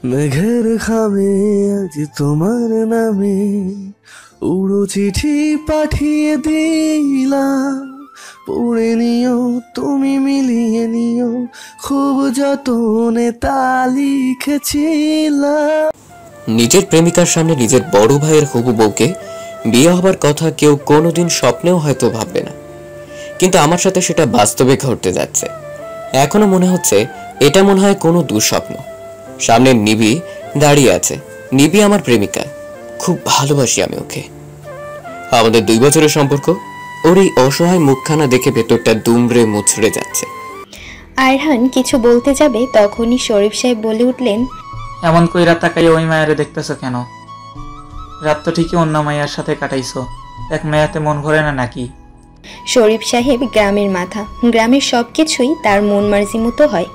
মেঘের খামে আজ তোমার নামে উড়ো চিঠি পাঠিয়ে দিলাম, পড়ে নিও তুমি মিলিয়ে নিও, খুব যতনে তা লিখেছিলাম। নিজের প্রেমিকার সামনে নিজের বড় ভাইয়ের হবু বউকে বিয়ে হবার কথা কেউ কোনোদিন স্বপ্নেও হয়তো ভাববে না, কিন্তু আমার সাথে সেটা বাস্তবে ঘটতে যাচ্ছে। এখনো মনে হচ্ছে এটা মনে হয় কোনো দুঃস্বপ্ন। সামনে নিবি দাঁড়িয়ে আছে। নিবি আমার প্রেমিকা, খুব ভালোবাসি আমি ওকে। আমাদের 2 বছরের সম্পর্ক। ওর এই অসহায় মুখখানা দেখে ভেতরটা দুমড়ে মুচড়ে যাচ্ছে। আরহান কিছু বলতে যাবে তখনই শরীফ সাহেব বলে উঠলেন, এমন কইরা তাকাইয়া ওই মায়ারে দেখতেছ কেন? রাত তো ঠিকই অন্য মায়ার সাথে কাটাইছো, এক মায়াতে মন ভরে না নাকি? শরীফ সাহেব গ্রামের মাথা, গ্রামের সব কিছুই তার মন মার্জি মতো হয়।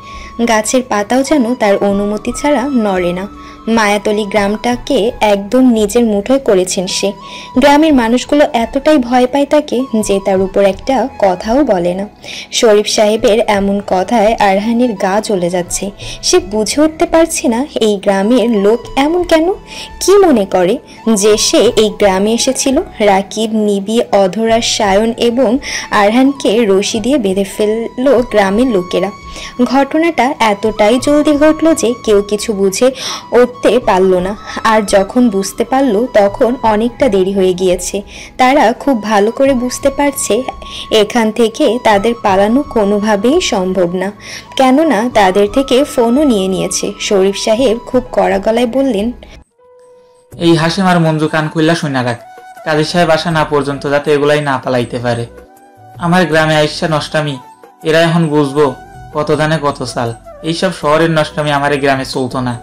গাছের পাতাও যেন তার অনুমতি ছাড়া নড়ে না। মায়াতলী গ্রামটাকে একদম নিজের মুঠোয় করেছেন সে। গ্রামের মানুষগুলো এতটাই ভয় পায় তাকে যে তার উপর একটা কথাও বলে না। শরীফ সাহেবের এমন কথায় আরহানের গা জ্বলে যাচ্ছে। সে বুঝে উঠতে পারছে না এই গ্রামের লোক এমন কেন, কি মনে করে যে সে এই গ্রামে এসেছিল। রাকিব, নিবি, অধরা, সায়ন এবং আরহানকে রশি দিয়ে বেঁধে ফেললো গ্রামের লোকেরা। ঘটনাটা এতটাই জলদি ঘটলো যে কেউ কিছু বুঝে উঠতে পারল না। আর যখন বুঝতে পারলো তখন অনেকটা দেরি হয়ে গিয়েছে। তারা খুব ভালো করে বুঝতে পারছে এখান থেকে তাদের পালানো কোনোভাবেই সম্ভব না, কেননা তাদের থেকে ফোনও নিয়ে নিয়েছে। শরীফ সাহেব খুব কড়া গলায় বললেন, এই হাসিম আর মঞ্জু কান খুললা শুনা রাখ, কাজী সাহেব আসা না পর্যন্ত যাতে এগুলাই না পালাইতে পারে। আমার গ্রামে আইসা নষ্টামি, এরা এখন বুঝবো কত ধানে কত চাল। এইসব শহরের নষ্টামি আমার এই গ্রামে চলতো না।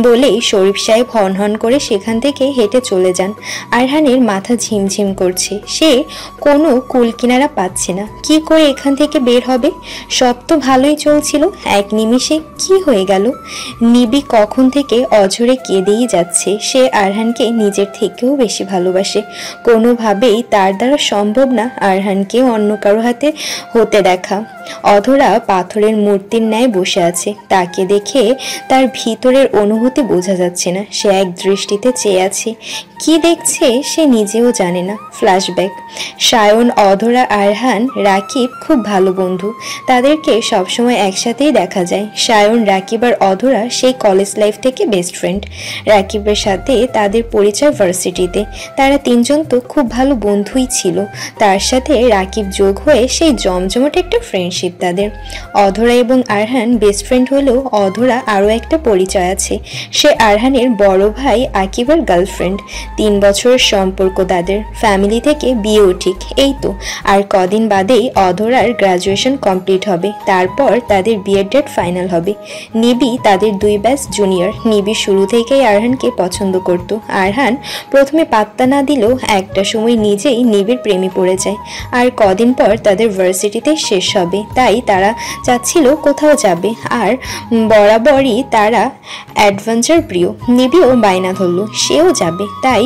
বলেই শরীফ সাহেব হন হন করে সেখান থেকে হেঁটে চলে যান। আরহানের মাথা ঝিমঝিম করছে। সে কোনো কুল কিনারা পাচ্ছে না। কি করে এখান থেকে বের হবে? সব তো ভালোই চলছিল, এক নিমিষে কি হয়ে গেল? নিবি কখন থেকে অঝরে কেঁদেই যাচ্ছে। সে আরহানকে নিজের থেকেও বেশি ভালোবাসে। কোনোভাবেই তার দ্বারা সম্ভব না আরহানকে অন্য কারো হাতে হতে দেখা। অধরা পাথরের মূর্তির ন্যায় বসে আছে। তাকে দেখে তার ভিতরের অনুভূতি বোঝা যাচ্ছে না। সে এক দৃষ্টিতে চেয়ে আছে, কি দেখছে সে নিজেও জানে না। ফ্ল্যাশব্যাক। সায়ন, অধরা, আরহান, রাকিব খুব ভালো বন্ধু। তাদেরকে সবসময় একসাথেই দেখা যায়। সায়ন, রাকিব আর অধরা সেই কলেজ লাইফ থেকে বেস্ট ফ্রেন্ড। রাকিবের সাথে তাদের পরিচয় ভার্সিটিতে। তারা 3 জন তো খুব ভালো বন্ধুই ছিল। তার সাথে রাকিব যোগ হয়ে সেই জমজমাট একটা ফ্রেন্ডশিপ তাদের। অধরা এবং আরহান বেস্ট ফ্রেন্ড হলেও অধরা আরও একটা পরিচয় আছে। সে আরহানের বড় ভাই আকিবের গার্লফ্রেন্ড। 3 বছরের সম্পর্ক তাদের। ফ্যামিলি থেকে বিয়েও ঠিক। এই তো আর কদিন বাদেই অধরার গ্রাজুয়েশন কমপ্লিট হবে। তারপর তাদের বিয়ের ডেট ফাইনাল হবে। নিবি তাদের 2 ব্যাচ জুনিয়র। নিবি শুরু থেকেই আরহানকে পছন্দ করত। আরহান প্রথমে পাত্তা না দিলেও একটা সময় নিজেই নিবির প্রেমে পড়ে যায়। আর কদিন পর তাদের ভার্সিটিতে শেষ হবে, তাই তারা চাচ্ছিল কোথাও যাবে। আর বরাবরই তারা অ্যাডভেঞ্চার প্রিয়। নিবিও বায়না ধরল সেও যাবে, তাই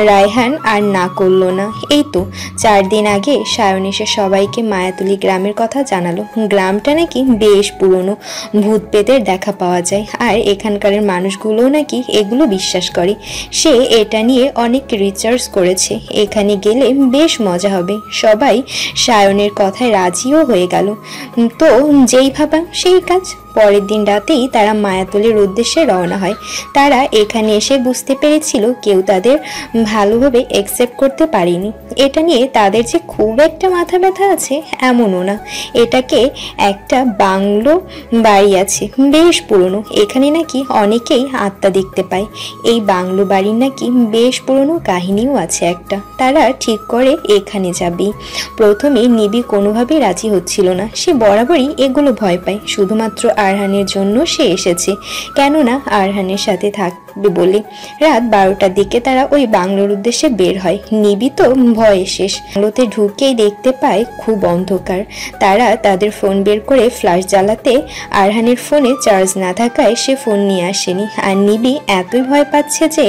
রায়হান আর না করলো না। এই তো 4 দিন আগে সায়ন এসে সবাইকে মায়াতলী গ্রামের কথা জানালো। গ্রামটা নাকি বেশ পুরনো, ভূত পেতের দেখা পাওয়া যায়। আর এখানকার মানুষগুলোও নাকি এগুলো বিশ্বাস করে। সে এটা নিয়ে অনেক রিসার্চ করেছে। এখানে গেলে বেশ মজা হবে। সবাই সায়নের কথায় রাজিও হয়ে গেল। তো যেই ভাবা সেই কাজ। পরের দিন রাতেই তারা মায়াতলীর উদ্দেশ্যে রওনা হয়। তারা এখানে এসে বুঝতে পেরেছিল কেউ তাদের ভালোভাবে অ্যাকসেপ্ট করতে পারেনি। এটা নিয়ে তাদের যে খুব একটা মাথা ব্যথা আছে এমনও না। এটাকে একটা বাংলো বাড়ি আছে, বেশ পুরনো। এখানে নাকি অনেকেই আত্মা দেখতে পায়। এই বাংলো বাড়ির নাকি বেশ পুরনো কাহিনীও আছে একটা। তারা ঠিক করে এখানে যাবে। প্রথমে নিবি কোনোভাবেই রাজি হচ্ছিল না। সে বরাবরই এগুলো ভয় পায়। শুধুমাত্র আরহানের জন্য সে এসেছে, কেননা আরহানের সাথে থাকবে বলে। রাত 12টার দিকে তারা ওই বাংলোর উদ্দেশ্যে বের হয়। নিবি তো ভয়ে শেষ। বাংলোতে ঢুকেই দেখতে পায় খুব অন্ধকার। তারা তাদের ফোন বের করে ফ্ল্যাশ জ্বালাতে আরহানের ফোনে চার্জ না থাকায় সে ফোন নিয়ে আসেনি। আর নিবি এতই ভয় পাচ্ছে যে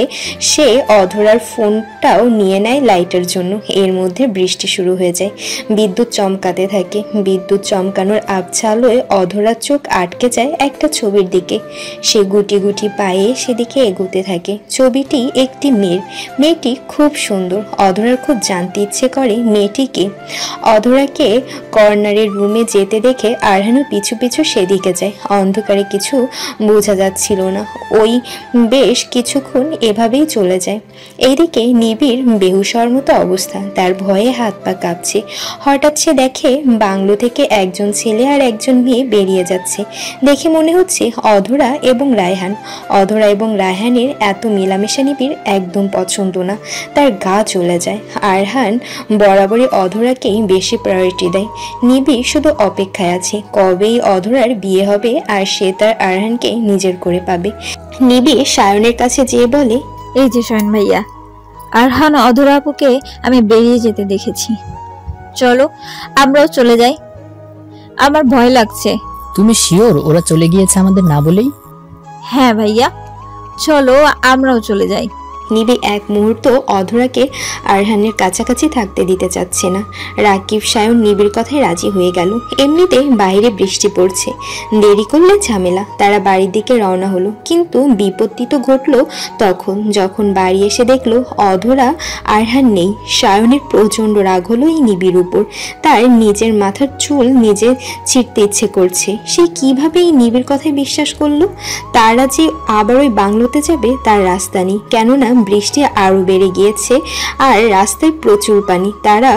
সে অধরার ফোনটাও নিয়ে নেয় লাইটের জন্য। এর মধ্যে বৃষ্টি শুরু হয়ে যায়। বিদ্যুৎ চমকাতে থাকে। বিদ্যুৎ চমকানোর আবছা আলোয় অধরার চোখ আটকে ছুটে যায় একটা ছবির দিকে। সে গুটি গুটি পায়ে সেদিকে এগোতে থাকে। ছবিটি একটি মেয়েটি খুব সুন্দর। অধরার খুব জানতে ইচ্ছে করে মেয়েটিকে। অধরাকে কর্নারের রুমে যেতে দেখে আরহানও পিছু পিছু সেদিকে যায়। অন্ধকারে কিছু বোঝা যাচ্ছিল না। ওই বেশ কিছুক্ষণ এভাবেই চলে যায়। এইদিকে নিবিড় বেহুশ হওয়ার মতো অবস্থা, তার ভয়ে হাত পা কাঁপছে। হঠাৎ সে দেখে বাংলো থেকে একজন ছেলে আর একজন মেয়ে বেরিয়ে যাচ্ছে। দেখে মনে হচ্ছে অধরা এবং রায়হান। অধরা এবং রায়হানের এত মেলামেশা নিবিড় একদম পছন্দ না, তার গা চলে যায়। আরহান বরাবরই অধরাকেই বেশি প্রায়োরিটি দেয়। নিবিড় শুধু অপেক্ষায় আছে কবেই অধরার বিয়ে হবে আর সে তার আরহানকে নিজের করে পাবে। নিবিড় সায়নের কাছে যেয়ে বলে, এই যে সায়ন ভাইয়া, আরহান অধরা আপুকে আমি বেরিয়ে যেতে দেখেছি, চলো আমরাও চলে যাই, আমার ভয় লাগছে। তুমি শিওর ওরা চলে গিয়েছে আমাদের না বলেই? হ্যাঁ ভাইয়া, চলো আমরাও চলে যাই। নিবিড় এক মুহূর্ত অধরাকে আরহানের কাছাকাছি থাকতে দিতে চাচ্ছে না। রাকিব সায়ন নিবিড় কথায় রাজি হয়ে গেল। এমনিতে বাইরে বৃষ্টি পড়ছে, দেরি করলে ঝামেলা। তারা বাড়ির দিকে রওনা হলো। কিন্তু বিপত্তি তো ঘটলো তখন, যখন বাড়ি এসে দেখলো অধরা আরহান নেই। সায়নের প্রচণ্ড রাগ হলো এই নিবিড় উপর। তার নিজের মাথার চুল নিজে ছিঁড়তে ইচ্ছে করছে। সে কিভাবে এই নিবিড় কথায় বিশ্বাস করলো? তারা যে আবার ওই বাংলোতে যাবে তার রাস্তা নেই, কেননা বৃষ্টি আরো বেড়ে গিয়েছে আর রাস্তায় প্রচুর পানি। তারা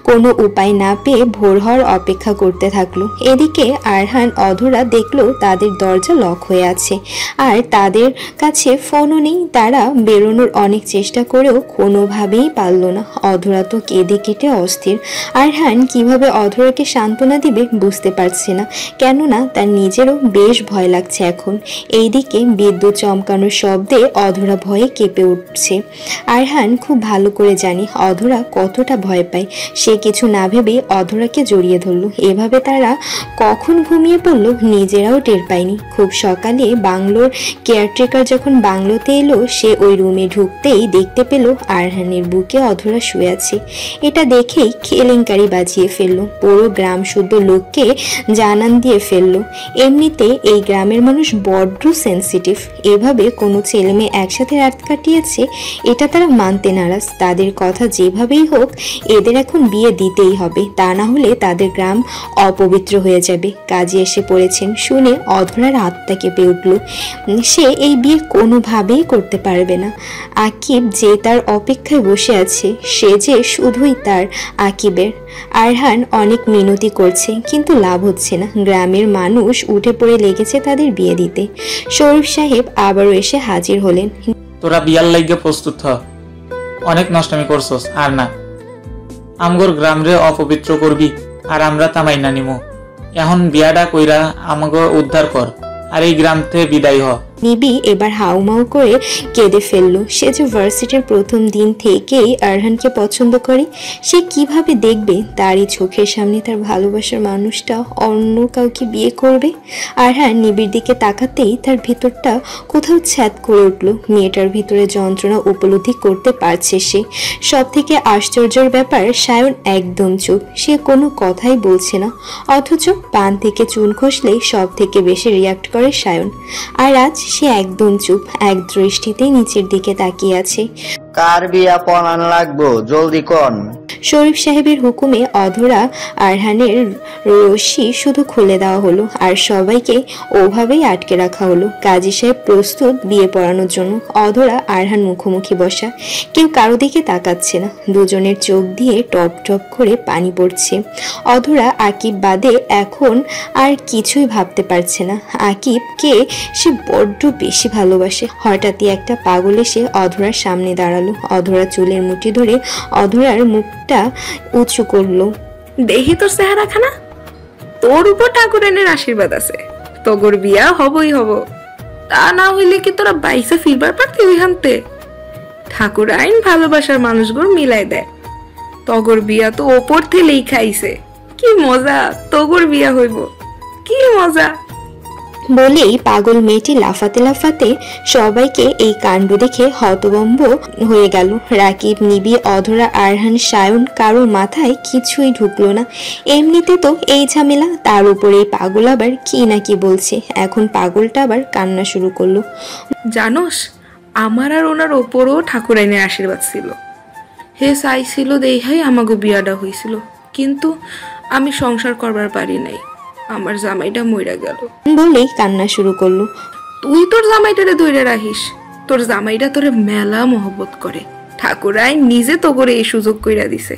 কোনো উপায় না পেয়ে ভোর হওয়ার অপেক্ষা করতে থাকলো। এদিকে আরহান অধরা দেখলো তাদের দরজা লক হয়ে আছে আর তাদের কাছে ফোনও নেই। তারা বেরোনোর অনেক চেষ্টা করেও কোনোভাবেই পারল না। অধরা তো কেঁদে কেটে অস্থির। আরহান কিভাবে অধরাকে সান্ত্বনা দিবে বুঝতে পারছে না, কেননা তার নিজেরও বেশ ভয় লাগছে এখন। এইদিকে বিদ্যুৎ চমকানোর শব্দে অধরা ভয়ে কেঁপে উঠছে। আরহান খুব ভালো করে জানি অধরা কতটা ভয় পায়। সে কিছু না ভেবে অধরাকে জড়িয়ে ধরল। এভাবে তারা কখন ঘুমিয়ে পড়ল নিজেরাও টের পায়নি। খুব সকালে বাংলোর কেয়ারটেকার যখন বাংলোতে এলো, সে ওই রুমে ঢুকতেই দেখতে পেল আরহানের বুকে অধরা শুয়ে আছে। এটা দেখেই কেলেঙ্কারি বাজিয়ে ফেললো। পুরো গ্রাম শুদ্ধ লোককে জানান দিয়ে ফেললো। এমনিতে এই গ্রামের মানুষ বড্ড সেন্সিটিভ। এভাবে কোনো ছেলে মেয়ে একসাথে রাত কাটিয়েছে এটা তারা মানতে নারাজ। তাদের কথা যেভাবেই হোক এদের এখন বিয়ে দিতেই হবে, তা না হলে তাদের গ্রাম অপবিত্র হয়ে যাবে। কাজে এসে পড়েছেন শুনে অধরার আত্মা কেঁপে উঠল। সে এই বিয়ে কোনোভাবেই করতে পারবে না। আকিব যে তার অপেক্ষায় বসে আছে, সে যে শুধুই তার আকিবের। আরহান অনেক মিনতি করছে কিন্তু লাভ হচ্ছে না। গ্রামের মানুষ উঠে পড়ে লেগেছে তাদের বিয়ে দিতে। শরীফ সাহেব আবারও এসে হাজির হলেন। তোরা বিয়ার লাইগে প্রস্তুত হ, অনেক নষ্টামি করছস আর না। আমগর গ্রাম রে অপবিত্র করবি আর আমরা তামাই না নিমু। এখন বিয়াটা কইরা আমাগো উদ্ধার কর আর এই গ্রাম থেকে বিদায় হ। নিবি এবার হাউমাউ করে কেঁদে ফেলল। সে যে ভার্সিটির প্রথম দিন থেকেই আরহানকে পছন্দ করে, সে কিভাবে দেখবে তারই চোখের সামনে তার ভালোবাসার মানুষটা অন্য কাউকে বিয়ে করবে? আরহান নিবির দিকে তাকাতেই তার ভিতরটা কোথাও ছ্যাদ করে উঠল। মেয়েটার ভিতরে যন্ত্রণা উপলব্ধি করতে পারছে সে। সব থেকে আশ্চর্যের ব্যাপার, সায়ন একদম চুপ। সে কোনো কথাই বলছে না, অথচ পান থেকে চুন খসলেই সব থেকে বেশি রিয়াক্ট করে সায়ন। আর আজ সে একদম চুপ, এক দৃষ্টিতে নিচের দিকে তাকিয়ে আছে। কার বিয়া পড়ান লাগবো, জলদি কন। শরীফ সাহেবের হুকুমে অধরা আরহানের রশি শুধু খুলে দেওয়া হলো আর সবাইকে ওভাবেই আটকে রাখা হলো। কাজী সাহেব প্রস্তুত বিয়ে পড়ানোর জন্য। অধরা আরহান মুখোমুখি বসা, কেউ কারো দিকে তাকাচ্ছে না। দুজনের চোখ দিয়ে টপ টপ করে পানি পড়ছে। অধরা আকিব বাদে এখন আর কিছুই ভাবতে পারছে না। আকিবকে সে বড্ড বেশি ভালোবাসে। হঠাৎই একটা পাগল এসে অধরার সামনে দাঁড়ালো। অধরা চুলের মুঠি ধরে অধরার মুখটা উঁচু করলো। দেখি তোর চেহারা খানা, তোর উপর ঠাকুরানের আশীর্বাদ আছে, তগর বিয়া হবই হব। তা না হইলে কি তোরা বাইসে ফিরবার পারতি ওইখানতে? ঠাকুর আইন ভালোবাসার মানুষগুলো মিলাই দেয়। তগর বিয়া তো ওপর থেলেই খাইছে। কি মজা, তগর বিয়া হইব, কি মজা। বলেই পাগল মেয়েটি লাফাতে লাফাতে সবাইকে এই কাণ্ড দেখে হতভম্ব হয়ে গেল। রাকিব, নিবি, অধরা, আরহান, সায়ন কারোর মাথায় কিছুই ঢুকলো না। এমনিতে তো এই ঝামেলা, তার উপরে এই পাগল আবার কি না কি বলছে। এখন পাগলটা আবার কান্না শুরু করলো। জানোস, আমার আর ওনার ওপরও ঠাকুরাইনের আশীর্বাদ ছিল। হে চাইছিল দেখাই আমাকে বিয়াটা হয়েছিল, কিন্তু আমি সংসার করবার পারি নাই। আমার জামাইটা মইরা গেল বলেই কান্না শুরু করলো। তুই তোর জামাইটারে ধরে রাখিস, তোর জামাইটা তোরে মেলা মহব্বত করে। ঠাকুরাই নিজে তো করে এই সুযোগ কইরা দিছে।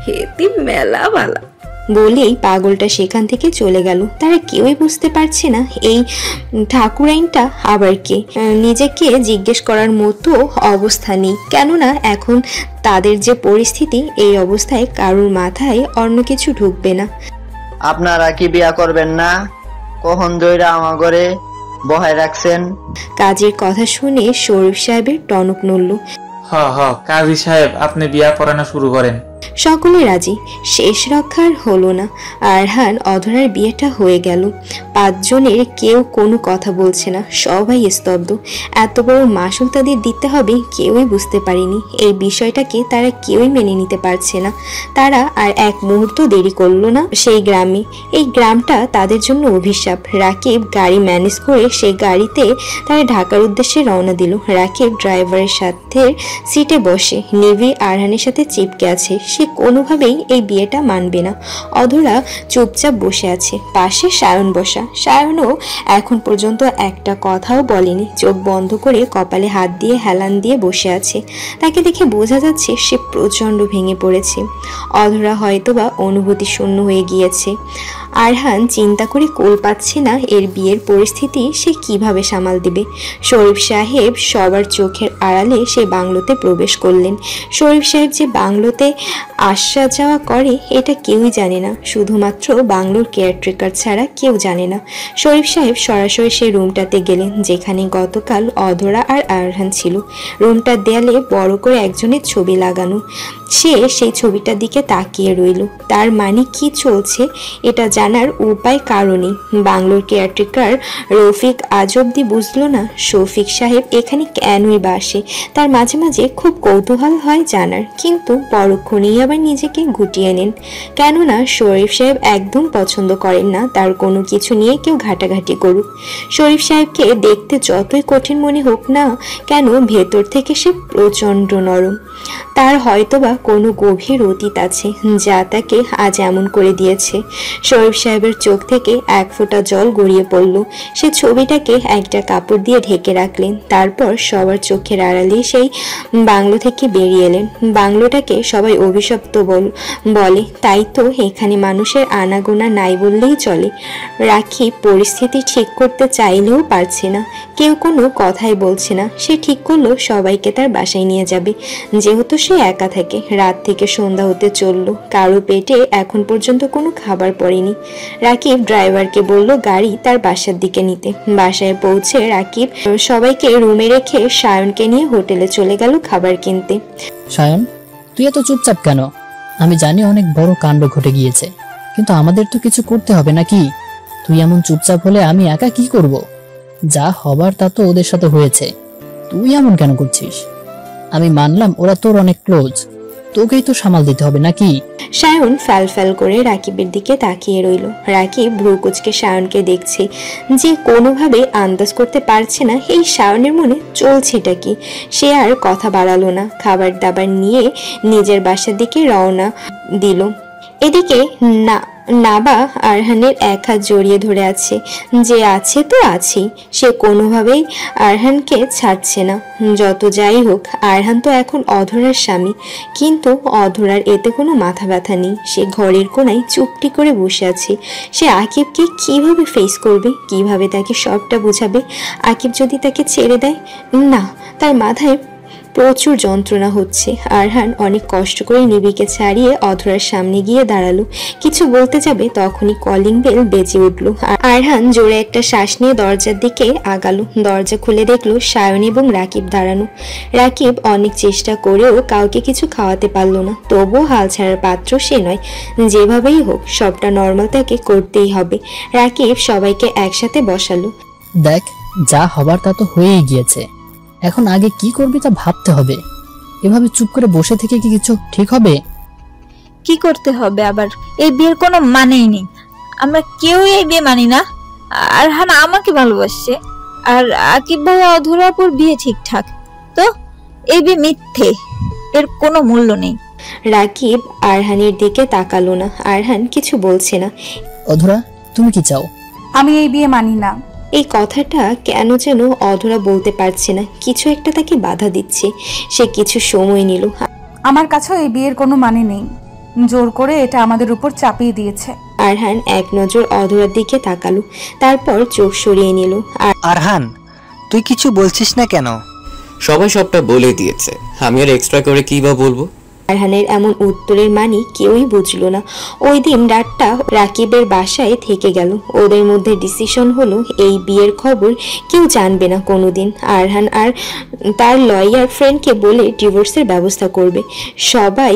হে তুই মেলা বালা। বলেই পাগলটা সেখান থেকে চলে গেল। তারা কেউই বুঝতে পারছে না এই ঠাকুরাইনটা আবার কে। নিজেকে জিজ্ঞেস করার মতো অবস্থা নেই, কেননা এখন তাদের যে পরিস্থিতি, এই অবস্থায় কারোর মাথায় অন্য কিছু ঢুকবে না। আপনারা কি বিয়া করবেন না? কখন দইরা আমার ঘরে বহায় রাখছেন? কাজের কথা শুনে শরীফ সাহেবের টনক নড়ল। কাজী সাহেব, আপনি বিয়া পড়ানো শুরু করেন। সকলে রাজি। শেষ রক্ষার হলো না। আরহান, অধরার বিয়েটা হয়ে গেল। 5 জনের কেউ কোনো কথা বলছে না, সবাই স্তব্ধ। এত বড় মাসুল তাদের দিতে হবে কেউই বুঝতে পারেনি। এই বিষয়টাকে তারা কেউই মেনে নিতে পারছে না। তারা আর এক মুহূর্ত দেরি করলো না সেই গ্রামে। এই গ্রামটা তাদের জন্য অভিশাপ। রাকিব গাড়ি ম্যানেজ করে সেই গাড়িতে তারা ঢাকার উদ্দেশ্যে রওনা দিল। রাকিব ড্রাইভারের সাথে সিটে বসে, নিভি আরহানের সাথে চিপকে আছে। সে কোনোভাবেই এই বিয়েটা মানবে না। অধরা চুপচাপ বসে আছে, পাশে সায়ন বসা। সায়নও এখন পর্যন্ত একটা কথাও বলেনি, চোখ বন্ধ করে কপালে হাত দিয়ে হেলান দিয়ে বসে আছে। তাকে দেখে বোঝা যাচ্ছে সে প্রচণ্ড ভেঙে পড়েছে। অধরা হয়তোবা অনুভূতি শূন্য হয়ে গিয়েছে। আরহান চিন্তা করে কোল পাচ্ছে না এর বিয়ের পরিস্থিতি সে কিভাবে সামাল দিবে। শরীফ সাহেব সবার চোখের আড়ালে সে বাংলোতে প্রবেশ করলেন। শরীফ সাহেব যে বাংলোতে আসা যাওয়া করে এটা কেউই জানে না, শুধুমাত্র বাংলোর কেয়ারটেকার ছাড়া কেউ জানে না। শরীফ সাহেব সরাসরি সেই রুমটাতে গেলেন যেখানে গতকাল অধরা আর আরহান ছিল। রুমটার দেয়ালে বড় করে একজনের ছবি লাগানো। সে সেই ছবিটার দিকে তাকিয়ে রইল। তার মানে কি চলছে এটা জানার উপায় কারণে বাংলোর কেয়ারটেকার রফিক আজ অব্দি বুঝলো না শফিক সাহেব এখানে কেনই বা আসে। তার মাঝে মাঝে খুব কৌতূহল হয় জানার, কিন্তু পরক্ষণেই আবার নিজেকে গুটিয়ে নেন, কেননা শরীফ সাহেব একদম পছন্দ করেন না তার কোনো কিছু নিয়ে কেউ ঘাটাঘাটি করুক। শরীফ সাহেবকে দেখতে যতই কঠিন মনে হোক না কেন, ভেতর থেকে সে প্রচণ্ড নরম। তার হয়তোবা কোনো গভীর অতীত আছে যা তাকে আজ এমন করে দিয়েছে। শরীফ সাহেবের চোখ থেকে এক ফোঁটা জল গড়িয়ে পড়ল। সে ছবিটাকে একটা কাপড় দিয়ে ঢেকে রাখলেন, তারপর সবার চোখের আড়ালে সেই বাংলো থেকে বেরিয়ে এলেন। বাংলোটাকে সবাই অভিশপ্ত বলে, তাই তো এখানে মানুষের আনাগোনা নাই বললেই চলে। রাখি পরিস্থিতি ঠিক করতে চাইলেও পারছে না, কেউ কোনো কথাই বলছে না। সে ঠিক করলো সবাইকে তার বাসায় নিয়ে যাবে, যেহেতু সে একা থাকে। রাত থেকে সন্ধ্যা হতে চলল, কারো পেটে এখন পর্যন্ত কোনো খাবার পড়েনি। রাকিব ড্রাইভারকে বলল গাড়ি তার বাসার দিকে নিতে। বাসায় পৌঁছে রাকিব সবাইকে রুমে রেখে সায়নকে নিয়ে হোটেলে চলে গেল খাবার কিনতে। সায়ন, তুই এত চুপচাপ কেন? আমি জানি অনেক বড় কাণ্ড ঘটে গিয়েছে, কিন্তু আমাদের তো কিছু করতে হবে নাকি? তুই এমন চুপচাপ হলে আমি একা কি করব? যা হবার তা তো ওদের সাথে হয়েছে, তুই এমন কেন করছিস? আমি মানলাম ওরা তোর অনেক ক্লোজ, তোকেই তো সামাল দিতে হবে নাকি? সায়ন ফ্যাল করে রাকিবের দিকে তাকিয়ে রইল। রাকিব ভ্রু কুঁচকে সায়নকে দেখছে, যে কোনোভাবে আন্দাজ করতে পারছে না এই সায়নের মনে চলছেটা কি। সে আর কথা বাড়ালো না, খাবার দাবার নিয়ে নিজের বাসার দিকে রওনা দিল। এদিকে নাবা আরহানের এক হাত জড়িয়ে ধরে আছে, যে আছে তো আছেই, সে কোনোভাবেই আরহানকে ছাড়ছে না। যত যাই হোক আরহান তো এখন অধরার স্বামী, কিন্তু অধরার এতে কোনো মাথা ব্যথা নেই। সে ঘরের কোনায় চুপটি করে বসে আছে। সে আকিবকে কিভাবে ফেস করবে, কিভাবে তাকে সবটা বোঝাবে? আকিব যদি তাকে ছেড়ে দেয়, না, তার মাথায় প্রচুর যন্ত্রণা হচ্ছে। আরহান অনেক কষ্ট করে নিবিকে ছাড়িয়ে অধরার সামনে গিয়ে দাঁড়ালো। কিছু বলতে যাবে তখনই কলিং বেল বেজে উঠলো। আরহান জোরে একটা শ্বাস নিয়ে দরজার দিকে আগালো। দরজা খুলে দেখলো সায়ন এবং রাকিব দাঁড়ানো। রাকিব অনেক চেষ্টা করেও কাউকে কিছু খাওয়াতে পারলো না। তবুও হাল ছাড়ার পাত্র সে নয়। যেভাবেই হোক সবটা নর্মাল তাকে করতেই হবে। রাকিব সবাইকে একসাথে বসালো। দেখ, যা হবার তা তো হয়েই গিয়েছে, এখন আগে কি করবি তা ভাবতে হবে। এভাবে চুপ করে বসে থেকে কি কিছু ঠিক হবে? কি করতে হবে আবার? এই বিয়ের কোনো মানেই নেই। আমরা কেউ এই বিয়ে মানি না। আরহান আমাকে ভালোবাসছে, আর আকিব ভাই অধরাপুর বিয়ে ঠিকঠাক। তো এই বিয়ে মিথ্যে, এর কোনো মূল্য নেই। রাকিব আরহানের দিকে তাকালো না। আরহান কিছু বলছে না। অধরা, তুমি কি চাও? আমি এই বিয়ে মানি না। এই কথাটা কেন যেন অধরা বলতে পারছে না। কিছু একটা তাকে বাধা দিচ্ছে। সে কিছু সময় নিল। আমার কাছেও এই বিয়ের কোনো মানে নেই। জোর করে এটা আমাদের উপর চাপিয়ে দিয়েছে। আরহান এক নজর অধরার দিকে তাকালো, তারপর চোখ সরিয়ে নিল। আরহান, তুই কিছু বলছিস না কেন? সবাই সবটা বলে দিয়েছে, আমি আর এক্সট্রা করে কি বা বলবো? আরহানের এমন উত্তরের মানে কেউই বুঝলো না। ওই দিন রাতটা রাকিবের বাসায় থেকে গেল। ওদের মধ্যে ডিসিশন হলো এই বিয়ের খবর কেউ জানবে না কোনোদিন। আরহান আর তার লয়ার ফ্রেন্ডকে বলে ডিভোর্সের ব্যবস্থা করবে। সবাই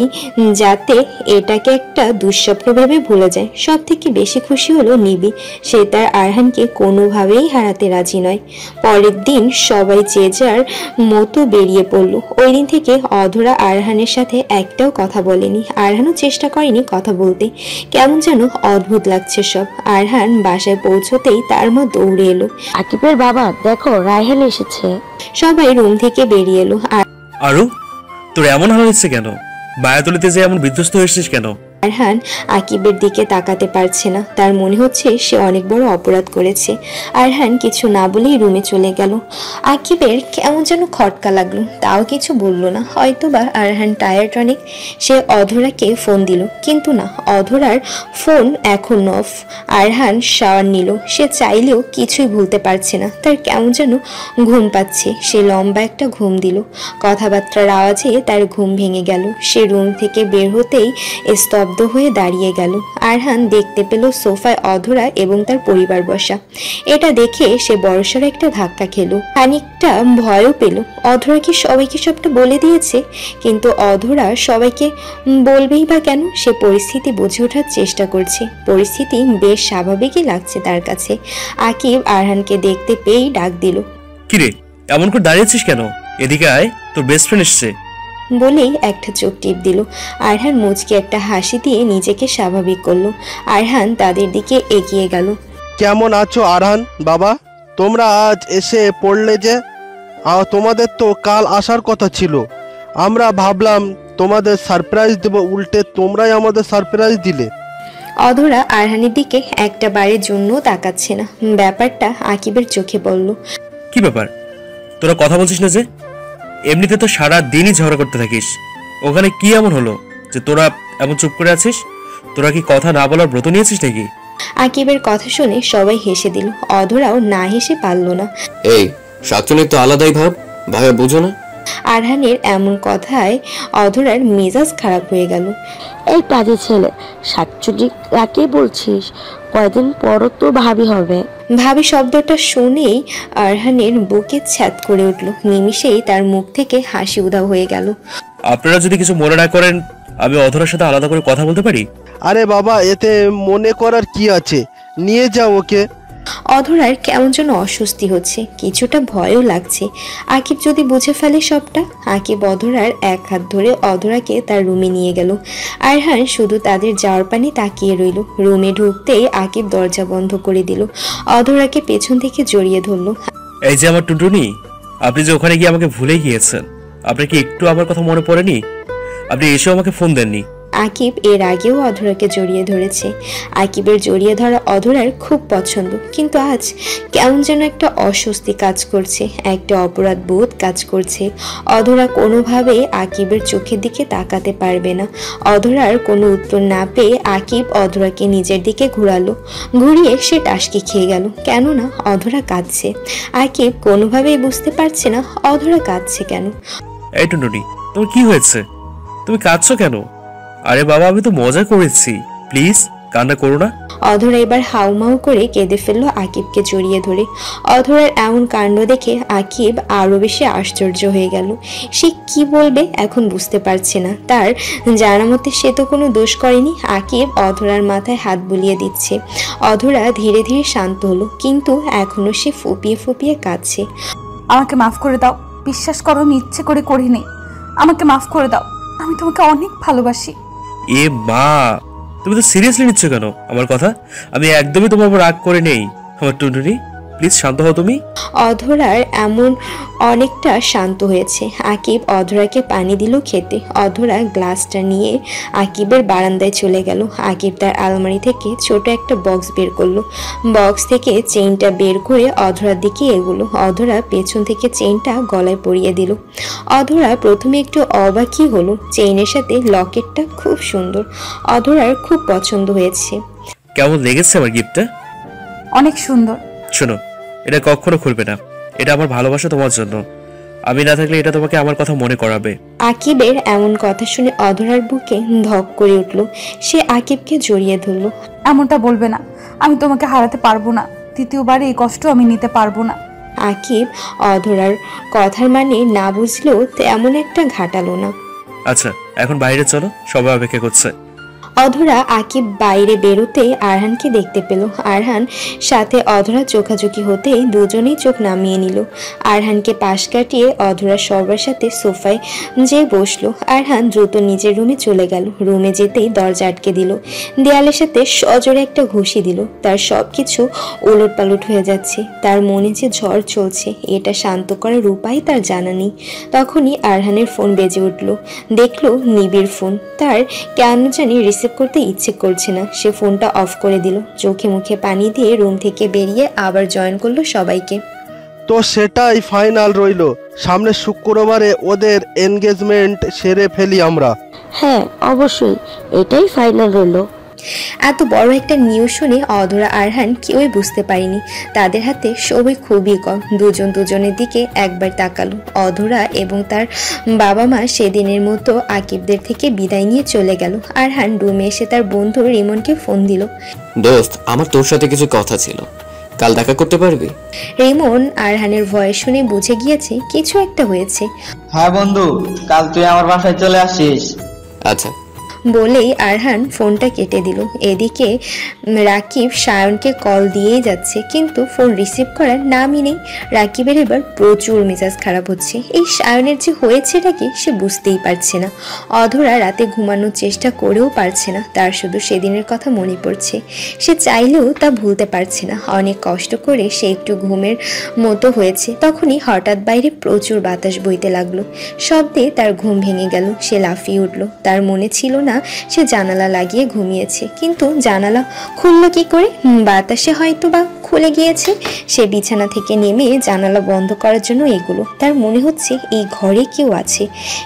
যাতে এটাকে একটা দুঃস্বপ্ন ভেবে ভুলে যায়। সব থেকে বেশি খুশি হলো নিবি। সে তার আরহানকে কোনোভাবেই হারাতে রাজি নয়। পরের দিন সবাই যে যার মতো বেরিয়ে পড়লো। ওই দিন থেকে অধরা আরহানের সাথে একটাও কথা বলেনি। আরহানও চেষ্টা করেনি কথা বলতে। কেমন যেন অদ্ভুত লাগছে সব। আরহান বাসায় পৌঁছতেই তার মা দৌড়ে এলো। আকিবের বাবা, দেখো রায়হান এসেছে। সবাই রুম থেকে বেরিয়ে এলো। আরু, তোর এমন হয়েছে কেন? বায়াতলিতে যে এমন বিধ্বস্ত হয়েছিস কেন? আরহান আকিবের দিকে তাকাতে পারছে না। তার মনে হচ্ছে সে অনেক বড় অপরাধ করেছে। আরহান কিছু না বলেই রুমে চলে গেল। আকিবের কেমন যেন খটকা লাগলো, তাও কিছু বলল না। হয়তোবা আরহান টায়ার্ড অনেক। সে অধরাকে ফোন দিল, কিন্তু না, অধরার ফোন এখন অফ। আরহান শাওয়ার নিল। সে চাইলেও কিছুই ভুলতে পারছে না। তার কেমন যেন ঘুম পাচ্ছে। সে লম্বা একটা ঘুম দিল। কথাবার্তার আওয়াজে তার ঘুম ভেঙে গেল। সে রুম থেকে বের হতেই স্তব্ধ হয়ে দাঁড়িয়ে গেল। আরহান দেখতে পেল সোফায় অধরা এবং তার পরিবার বসা। এটা দেখে সে বড়সড় একটা ধাক্কা খেলো। খানিকটা ভয়ও পেল। অধরা কি সবাইকে সবটা বলে দিয়েছে? কিন্তু অধরা সবাইকে বলবেই বা কেন? সে পরিস্থিতি বুঝে ওঠার চেষ্টা করছে। পরিস্থিতি বেশ স্বাভাবিকই লাগছে তার কাছে। আকিব আরহানকে দেখতে পেয়েই ডাক দিল। কিরে, এমন করে দাঁড়িয়েছিস কেন? এদিকে আয়, তোর বেস্ট ফ্রেন্ড এসছে। বলেই একটা চোখ টিপ দিল। আরহান মুচকি একটা হাসি দিয়ে নিজেকে স্বাভাবিক করলো। আরহান তাদের দিকে এগিয়ে গেল। কেমন আছো আরহান বাবা? তোমরা আজ এসে পড়লে যে? তোমাদের তো কাল আসার কথা ছিল। আমরা ভাবলাম তোমাদের সারপ্রাইজ দেব, উল্টে তোমরাই আমাদের সারপ্রাইজ দিলে। অধরা আরহানের দিকে একটা বারের জন্য তাকাচ্ছে না। ব্যাপারটা আকিবের চোখে পড়ল। কি ব্যাপার, তোরা কথা বলছিস না যে? এমনিতে তো সারা দিনই ঝগড়া করতে থাকিস। ওখানে কি এমন হলো যে তোরা এমন চুপ করে আছিস? তোরা কি কথা না বলার ব্রত নিয়েছিস নাকি? আকিবের কথা শুনে সবাই হেসে দিল। অধরাও না হেসে পারল না। এই শাকচুনির তো আলাদাই ভাব, ভাবে বুঝো না? আরহানের এমন কথায় অধরার মেজাজ খারাপ হয়ে গেল। এই পাজি ছেলে, শাকচুনি কাকে বলছিস? কয়দিন পরও তো ভাবি হবে। ভাবি শব্দটা শুনেই আরহানের বুকে ছ্যাদ করে উঠল। নিমিষেই তার মুখ থেকে হাসি উধাও হয়ে গেল। আপনারা যদি কিছু মনে না করেন, আমি অধরার সাথে আলাদা করে কথা বলতে পারি? আরে বাবা, এতে মনে করার কি আছে? নিয়ে যাও ওকে। অধরার কেমন যেন অস্বস্তি হচ্ছে, কিছুটা ভয়ও লাগছে। আকিব যদি বুঝে ফেলে সবটা। আকিব অধরার এক হাত ধরে অধরাকে তার রুমে নিয়ে গেল। আরহান শুধু তাদের যাওয়ার পানে তাকিয়ে রইল। রুমে ঢুকতেই আকিব দরজা বন্ধ করে দিল। অধরাকে পেছন থেকে জড়িয়ে ধরল। এই যে আমার টুনটুনি, আপনি যে ওখানে গিয়ে আমাকে ভুলে গিয়েছেন, আপনার কি একটু আমার কথা মনে পড়েনি? আপনি এসেও আমাকে ফোন দেননি। আকিব এর আগেও অধরাকে জড়িয়ে ধরেছে। আকিবের জড়িয়ে ধরা অধরার খুব পছন্দ, কিন্তু আজ কেমন যেন একটা অস্বস্তি কাজ করছে, একটা অপরাধ বোধ কাজ করছে। অধরা কোনোভাবেই আকিবের চোখের দিকে তাকাতে পারবে না। অধরার কোনো উত্তর না পেয়ে আকিব অধরাকে নিজের দিকে ঘোরালো। ঘুরিয়ে সে টাসকি খেয়ে গেল। কেননা অধরা কাঁদছে। আকিব কোনোভাবেই বুঝতে পারছে না অধরা কাঁদছে কেন। এই টুনটুনি, তোমার কি হয়েছে? তুমি কাঁদছো কেন? আরে বাবা, আমি তো মজা করেছি, প্লিজ কান্না করো না। অধরা এবার হাউমাউ করে কেঁদে ফেললো আকিবকে জড়িয়ে ধরে। অধরার এমন কাণ্ড দেখে আকিব আরো বেশি আশ্চর্য হয়ে গেল। সে কি বলবে এখন বুঝতে পারছে না। তার জানা মতে সে তো কোনো দোষ করেনি। আকিব অধরার মাথায় হাত বুলিয়ে দিচ্ছে। অধরা ধীরে ধীরে শান্ত হলো, কিন্তু এখনো সে ফুপিয়ে ফুপিয়ে কাঁদছে। আমাকে মাফ করে দাও, বিশ্বাস করো আমি ইচ্ছে করে করিনি। আমাকে মাফ করে দাও, আমি তোমাকে অনেক ভালোবাসি। এ মা, তুমি তো সিরিয়াসলি নিচ্ছ কেন আমার কথা? আমি একদমই তোমার উপর রাগ করে নেই আমার টুনটুনি, প্লিজ শান্ত হও তুমি। অধরার এমন অনেকটা শান্ত হয়েছে। আকিব অধরাকে পানি দিল খেতে। অধরা গ্লাসটা নিয়ে আকিবের বারান্দায় চলে গেল। আকিব তার আলমারি থেকে ছোট একটা বক্স বের করলো। বক্স থেকে চেইনটা বের করে অধরার দিকে এগোলো। অধরা পেছন থেকে চেইনটা গলায় পরিয়ে দিল। অধরা প্রথমে একটু অবাকই হলো, চেইনের সাথে লকেটটা খুব সুন্দর। অধরার খুব পছন্দ হয়েছে। কেমন লেগেছে আমার গিফটটা? অনেক সুন্দর। শোনো, এটা কখনো খুলবে না, এটা আমার ভালোবাসা তোমার জন্য। আমি না থাকলে এটা তোমাকে আমার কথা মনে করাবে। আকিবের এমন কথা শুনে অধরার বুকে ধক করে উঠল। সে আকিবকে জড়িয়ে ধরল। এমনটা বলবে না, আমি তোমাকে হারাতে পারবো না। দ্বিতীয়বার এই কষ্ট আমি নিতে পারবো না। আকিব অধরার কথার মানে না বুঝলেও তেমন একটা ঘাটালো না। আচ্ছা, এখন বাইরে চলো, সবাই অপেক্ষা করছে। অধরা আকিব বাইরে বেরোতে আরহানকে দেখতে পেল। আরহান সাথে অধরা চোখাচোখি হতে দুজনেই চোখ নামিয়ে নিল। আরহানকে পাশ কাটিয়ে অধরা সবার সাথে সোফায় যেয়ে বসলো। আরহান দ্রুত নিজের রুমে চলে গেল। রুমে যেতেই দরজা আটকে দিল। দেয়ালের সাথে সজোরে একটা ঘুষি দিল। তার সবকিছু ওলটপালট হয়ে যাচ্ছে। তার মনে যে ঝড় চলছে, এটা শান্ত করার উপায় তার জানা নেই। তখনই আরহানের ফোন বেজে উঠল। দেখলো নিবিড় ফোন। তার কেন জানি রিসিভ করতে ইচ্ছে করছে না। সে ফোনটা অফ করে দিল। চোখে মুখে পানি দিয়ে রুম থেকে বেরিয়ে আবার জয়েন করলো সবাইকে। তো সেটাই ফাইনাল রইলো, সামনে শুক্রবারে ওদের এনগেজমেন্ট সেরে ফেলি আমরা। হ্যাঁ অবশ্যই, এটাই ফাইনাল রইলো। এত বড় একটা নিউজ শুনে অধরা আরহান কেউই বুঝতে পারেনি। তাদের হাতে সবই খুবই কম। দুজন দুজনের দিকে একবার তাকালো। অধরা এবং তার বাবা মা সেদিনের মতো আকিবদের থেকে বিদায় নিয়ে চলে গেল। আরহান রুমে এসে তার বন্ধু রিমনকে ফোন দিল। দোস্ত, আমার তোর সাথে কিছু কথা ছিল, কাল দেখা করতে পারবি? রিমন আরহানের ভয়েস শুনে বুঝে গিয়েছে কিছু একটা হয়েছে। হ্যাঁ বন্ধু, কাল তুই আমার বাসায় চলে আসিস। আচ্ছা বলেই আরহান ফোনটা কেটে দিল। এদিকে রাকিব সায়নকে কল দিয়েই যাচ্ছে, কিন্তু ফোন রিসিভ করার নামই নেই। রাকিবের এবার প্রচুর মেজাজ খারাপ হচ্ছে। এই সায়নের যে হয়েছেটা কি সে বুঝতেই পারছে না। অধরা রাতে ঘুমানোর চেষ্টা করেও পারছে না। তার শুধু সেদিনের কথা মনে পড়ছে। সে চাইলেও তা ভুলতে পারছে না। অনেক কষ্ট করে সে একটু ঘুমের মতো হয়েছে। তখনই হঠাৎ বাইরে প্রচুর বাতাস বইতে লাগলো। শব্দে তার ঘুম ভেঙে গেল। সে লাফিয়ে উঠল। তার মনে ছিল না সে জানালা লাগিয়ে ঘুমিয়েছে, কিন্তু জানালা খুলল কি করে? বাতাসে হয়তো বা খুলে গিয়েছে। সে বিছানা থেকে নেমে জানালা বন্ধ করার জন্য এগুলো। তার মনে হচ্ছে এই ঘরে কেউ আছে।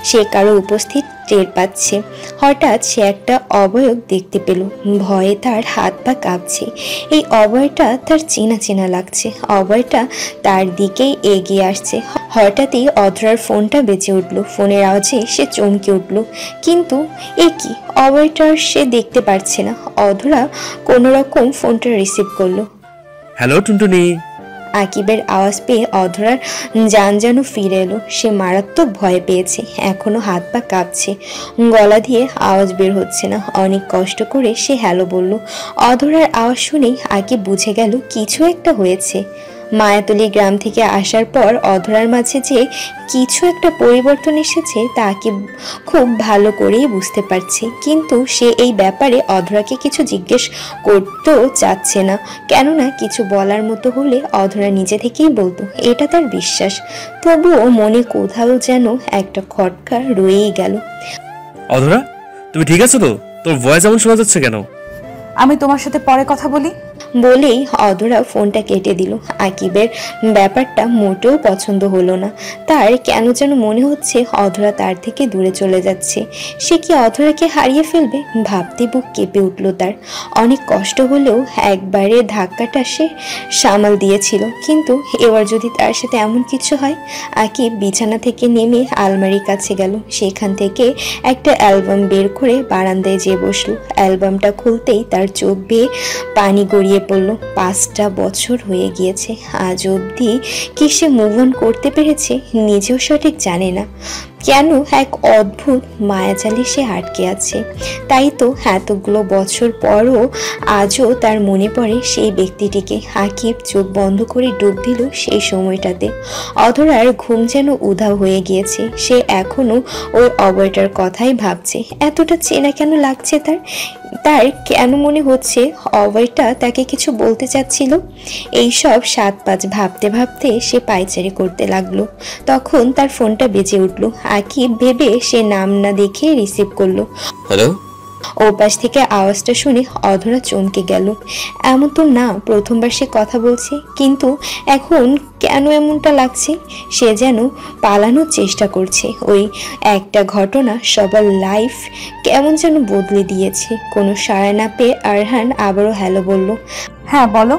সে কারো উপস্থিত টের পাচ্ছে। হঠাৎ সে একটা অবয়ব দেখতে পেল। ভয়ে তার হাত পা কাঁপছে। এই অবয়টা তার চেনা চেনা লাগছে। অবয়টা তার দিকেই এগিয়ে আসছে। হঠাৎই অধরার ফোনটা বেজে উঠল। ফোনের আওয়াজে সে চমকে উঠল, কিন্তু এ কি? অবয়টার সে দেখতে পারছে না। অধরা কোনো রকম ফোনটা রিসিভ করলো। হ্যালো টুনটুনি। আকিবের আওয়াজ পেয়ে অধরার জান যেন ফিরে এলো। সে মারাত্মক ভয় পেয়েছে। এখনো হাত পা কাঁপছে। গলা দিয়ে আওয়াজ বের হচ্ছে না। অনেক কষ্ট করে সে হ্যালো বলল। অধরার আওয়াজ শুনেই আকিব বুঝে গেল কিছু একটা হয়েছে। মায়াতলী গ্রাম থেকে আসার পর অধরার মাঝে যে কিছু একটা পরিবর্তন এসেছে তা আকিব খুব ভালো করেই বুঝতে পারছে। কিন্তু সে এই ব্যাপারে অধরাকে কিছু জিজ্ঞেস করতেও চাচ্ছে না, কেননা কিছু বলার মতো হলে অধরা নিজে থেকেই বলতো, এটা তার বিশ্বাস। তবুও মনে কোথাও যেন একটা খটকা রয়েই গেল। অধরা, তুমি ঠিক আছো তো? তোর ভয়েস এমন শোনা যাচ্ছে কেন? আমি তোমার সাথে পরে কথা বলি। বলেই অধরা ফোনটা কেটে দিল। আকিবের ব্যাপারটা মোটেও পছন্দ হলো না। তার কেন যেন মনে হচ্ছে অধরা তার থেকে দূরে চলে যাচ্ছে। সে কি অধরাকে হারিয়ে ফেলবে? ভাবতে বুক কেঁপে উঠল তার। অনেক কষ্ট হলেও একবারে ধাক্কাটা সে সামাল দিয়েছিল, কিন্তু এবার যদি তার সাথে এমন কিছু হয়। আকিব বিছানা থেকে নেমে আলমারির কাছে গেল, সেখান থেকে একটা অ্যালবাম বের করে বারান্দায় যেয়ে বসলো। অ্যালবামটা খুলতেই তার চোখ বেয়ে পানি গড়িয়ে পড়ল। 5টা বছর হয়ে গিয়েছে, আজ অবধি কি সে মুভ অন করতে পেরেছে নিজেও সঠিক জানে না। কেন এক অদ্ভুত মায়াজালে সে আটকে আছে। তাই তো এতগুলো বছর পরও আজও তার মনে পড়ে সেই ব্যক্তিটিকে। আকিব চোখ বন্ধ করে ডুব দিল সেই সময়টাতে। অধরার ঘুম যেন উধাও হয়ে গিয়েছে। সে এখনো ওই অবয়টার কথাই ভাবছে। এতটা চেনা কেন লাগছে তার? তার কেন মনে হচ্ছে অভয়টা তাকে কিছু বলতে চাচ্ছিল? এইসব 7-5 ভাবতে ভাবতে সে পায়চারি করতে লাগলো। তখন তার ফোনটা বেজে উঠলো। আকিব ভেবে সে নাম না দেখে রিসিভ করলো। হ্যালো। ওপাশ থেকে আওয়াজটা শুনে অধরা চমকে গেল। এমন তো না প্রথমবার সে কথা বলছে, কিন্তু এখন কেন এমনটা লাগছে? সে যেন পালানোর চেষ্টা করছে। ওই একটা ঘটনা সবার লাইফ কেমন যেন বদলে দিয়েছে। কোনো সাড়া না পেয়ে আরহান আবারও হ্যালো বলল। হ্যাঁ বলো।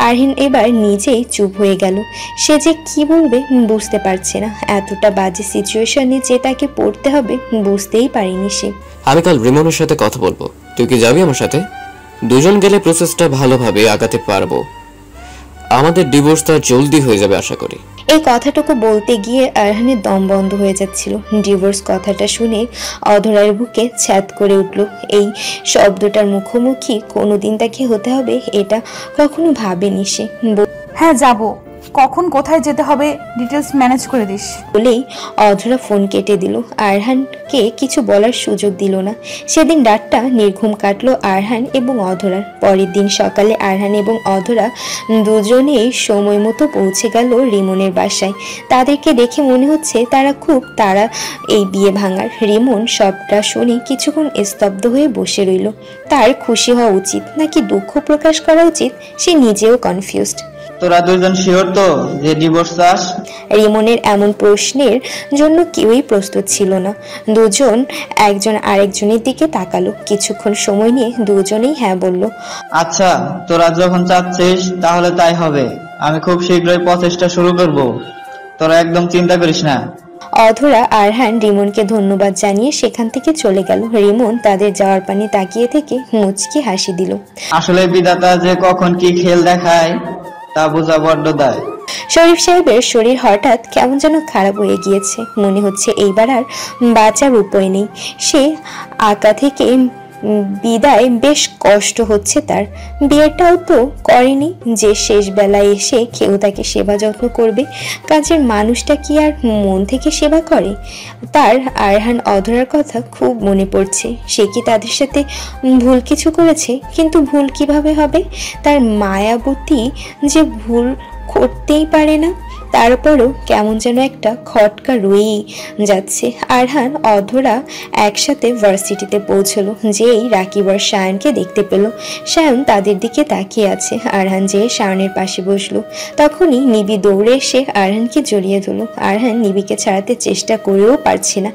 আরহান এবার নিজেই চুপ হয়ে গেল। সে যে কি বলবে বুঝতে পারছে না। এতটা বাজে সিচুয়েশনে যে তাকে পড়তে হবে বুঝতেই পারেনি সে। আমি কাল রিমনের সাথে কথা বলবো, তুই কি যাবি আমার সাথে? দুজন গেলে প্রসেসটা ভালোভাবে আগাতে পারবো। আমাদের ডিভোর্সটা জলদি হয়ে যাবে আশা করি। এই কথাটুকু বলতে গিয়ে আরহানের দম বন্ধ হয়ে যাচ্ছিল। ডিভোর্স কথাটা শুনে অধরার বুকে ছ্যাদ করে উঠল। এই শব্দটার মুখোমুখি কোনোদিন তাকে হতে হবে এটা কখনো ভাবেনি সে। হ্যাঁ যাব, কখন কোথায় যেতে হবে ডিটেলস ম্যানেজ করে দিস বলেই অধরা ফোন কেটে দিল। আরহানকে কিছু বলার সুযোগ দিল না। সেদিন রাতটা নির্ঘুম কাটলো আরহান এবং অধরার। পরের দিন সকালে আরহান এবং অধরা দুজনেই সময় মতো পৌঁছে গেল রিমনের বাসায়। তাদেরকে দেখে মনে হচ্ছে তারা খুব তারা এই বিয়ে ভাঙার। রিমন সবটা শুনে কিছুক্ষণ স্তব্ধ হয়ে বসে রইল। তার খুশি হওয়া উচিত নাকি দুঃখ প্রকাশ করা উচিত সে নিজেও কনফিউজড। তোরা দুজন শিওর তো যে ডিভোর্স চাস? রিমনের এমন প্রশ্নের জন্য কেউই প্রস্তুত ছিল না। দুজন একজন আরেকজনের দিকে তাকালো। কিছুক্ষণ সময় নিয়ে দুজনেই হ্যাঁ বলল। আচ্ছা, তোরা যখন চাচ্ছিস তাহলে তাই হবে। আমি খুব শীঘ্রই প্রচেষ্টা শুরু করব, তোরা একদম চিন্তা করিস না। অধরা আরহান রিমনকে ধন্যবাদ জানিয়ে সেখান থেকে চলে গেল। রিমন তাদের যাওয়ার পানে তাকিয়ে থেকে মুচকি হাসি দিল। আসলে বিধাতা যে কখন কি খেল দেখায় তা বোঝা বড্ড দায়। শরীফ সাহেবের শরীর হঠাৎ কেমন যেন খারাপ হয়ে গিয়েছে। মনে হচ্ছে এইবার আর বাঁচার উপায় নেই। সে আঁকা থেকে বিদায় বেশ কষ্ট হচ্ছে তার। বিয়েটাও তো করেনি যে শেষ বেলায় এসে কেউ তাকে সেবা যত্ন করবে। কাজের মানুষটা কি আর মন থেকে সেবা করে? তার আরহান অধরার কথা খুব মনে পড়ছে। সে কি তাদের সাথে ভুল কিছু করেছে? কিন্তু ভুল কিভাবে হবে? তার মায়াবতী যে ভুল করতেই পারে না। তারপরও কেমন যেন একটা খটকা রয়েই যাচ্ছে। আরহান অধরা একসাথে ভার্সিটিতে পৌঁছলো। যেই রাকিব আর সায়নকে দেখতে পেল। সায়ন তাদের দিকে তাকিয়ে আছে। আরহান যেয়ে সায়নের পাশে বসলো। তখনই নিবি দৌড়ে এসে আরহানকে জড়িয়ে ধরলো। আরহান নিবিকে ছাড়াতে চেষ্টা করেও পারছে না।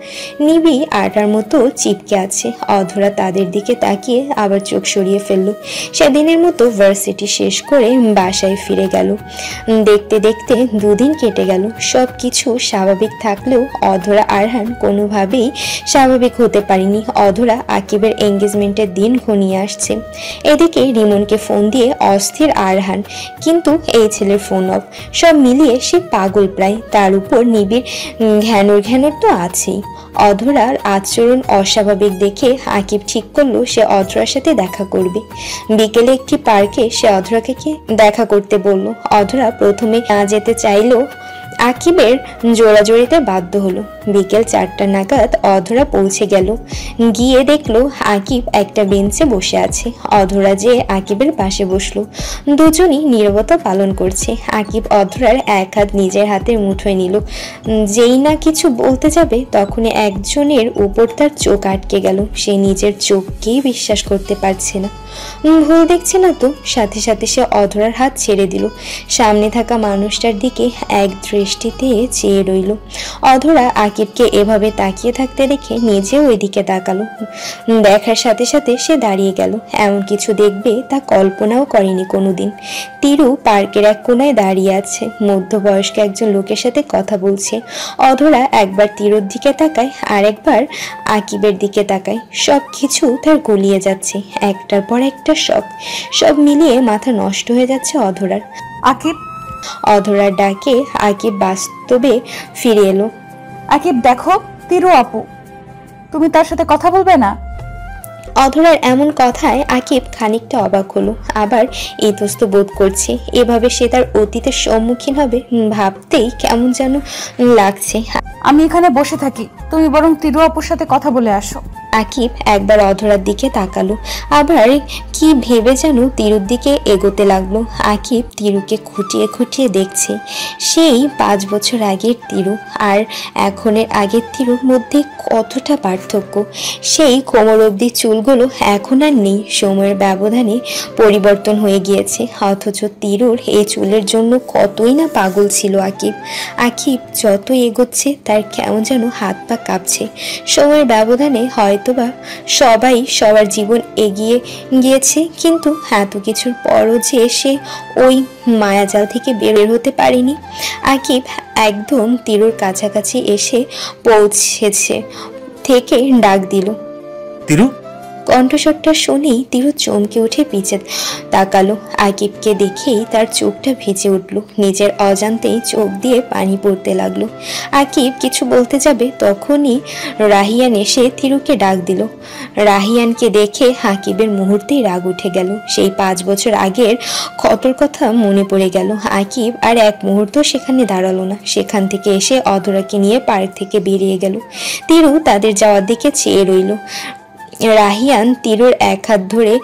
নিবি আটার মতো চিপকে আছে। অধরা তাদের দিকে তাকিয়ে আবার চোখ সরিয়ে ফেললো। সেদিনের মতো ভার্সিটি শেষ করে বাসায় ফিরে গেল। দেখতে দেখতে দুদিন কেটে গেল। সব কিছু স্বাভাবিক থাকলেও অধরা আরহান কোনোভাবেই স্বাভাবিক হতে পারেনি। অধরা আকিবের এঙ্গেজমেন্টের দিন ঘনিয়ে আসছে। এদিকে রিমনকে ফোন দিয়ে অস্থির আরহান, কিন্তু এই ছেলের ফোন অফ। সব মিলিয়ে সে পাগল প্রায়। তার উপর নিবিড় ঘ্যানোর তো আছেই। অধরার আচরণ অস্বাভাবিক দেখে আকিব ঠিক করলো সে অধরার সাথে দেখা করবে। বিকেলে একটি পার্কে সে অধরাকে দেখা করতে বলল। অধরা প্রথমে না যেতে চাইলেও আকিবের জোড়াজোড়িতে বাধ্য হলো। বিকেল 4টা নাগাদ অধরা পৌঁছে গেল। গিয়ে দেখলো আকিব একটা বেঞ্চে বসে আছে। অধরা যে আকিবের পাশে বসলো। দুজনই নীরবতা পালন করছে। আকিব অধরার এক হাত নিজের হাতের মুঠোয় নিল। যেই না কিছু বলতে যাবে তখনই একজনের উপর তার চোখ আটকে গেল। সে নিজের চোখকেই বিশ্বাস করতে পারছে না। ভুল দেখছে না তো। সাথে সাথে সে অধরার হাত ছেড়ে দিল। সামনে থাকা মানুষটার দিকে এক দৃষ্টিতে চেয়ে রইল। অধরা আকিবকে এভাবে তাকিয়ে থাকতে দেখে নিজেও ওই দিকে তাকালো। দেখার সাথে সাথে সে দাঁড়িয়ে গেল। এমন কিছু দেখবে তা কল্পনাও করেনি কোনোদিন। তিরু পার্কের এক কোনায় দাঁড়িয়ে আছে। মধ্যবয়স্ক একজন লোকের সাথে কথা বলছে। অধরা একবার তিরুর দিকে তাকায়, আরেকবার আকিবের দিকে তাকায়। সব কিছু তার গলিয়ে যাচ্ছে, একটার পর একটা শখ। সব মিলিয়ে মাথা নষ্ট হয়ে যাচ্ছে অধরার। আকিব, অধরার ডাকে আকিব বাস্তবে ফিরে এলো। আকিব দেখো, তিরু আপু, তুমি তার সাথে কথা বলবে না? অধরার এমন কথায় আকিব খানিকটা অবাক হলো, আবার ইতস্ত বোধ করছে। এভাবে সে তার অতীতের সম্মুখীন হবে ভাবতেই কেমন যেন লাগছে। আমি এখানে বসে থাকি, তুমি বরং তিরু আপুর সাথে কথা বলে আসো। আকিব একবার অধরার দিকে তাকালো, আবার কি ভেবে যেন তিরুর দিকে এগোতে লাগলো। আকিব তিরুকে খুঁটিয়ে খুঁটিয়ে দেখছে। সেই 5 বছর আগের তিরু আর এখনের আগের তিরুর মধ্যে কতটা পার্থক্য। সেই কোমর অবধি চুলগুলো এখন আর নেই, সময়ের ব্যবধানে পরিবর্তন হয়ে গিয়েছে। অথচ তিরুর এই চুলের জন্য কতই না পাগল ছিল আকিব। আকিব যত এগোচ্ছে তার কেমন যেন হাত পা কাঁপছে। সময়ের ব্যবধানে হয়তোবা সবাই সবার জীবন এগিয়ে গিয়েছে, কিন্তু এত কিছুর পরও যে সে ওই মায়াজাল থেকে বের হতে পারেনি। আকিব একদম তিরুর কাছাকাছি এসে পৌঁছেছে থেকে ডাক দিল, তিরু। কণ্ঠস্বরটা শুনেই তিরু চমকে উঠে পিছে তাকালো। আকিবকে দেখেই তার চোখটা ভিজে উঠল। নিজের অজান্তেই চোখ দিয়ে পানি পড়তে লাগলো। আকিব কিছু বলতে যাবে তখনই রাহিয়ান এসে তিরুকে ডাক দিল। রাহিয়ানকে দেখে আকিবের মুহূর্তেই রাগ উঠে গেল। সেই 5 বছর আগের ক্ষতর কথা মনে পড়ে গেল। আকিব আর এক মুহূর্ত সেখানে দাঁড়ালো না। সেখান থেকে এসে অধরাকে নিয়ে পার্ক থেকে বেরিয়ে গেল। তিরু তাদের যাওয়ার দিকে চেয়ে রইল। রাহিয়ান তিরুর এক হাত ধরে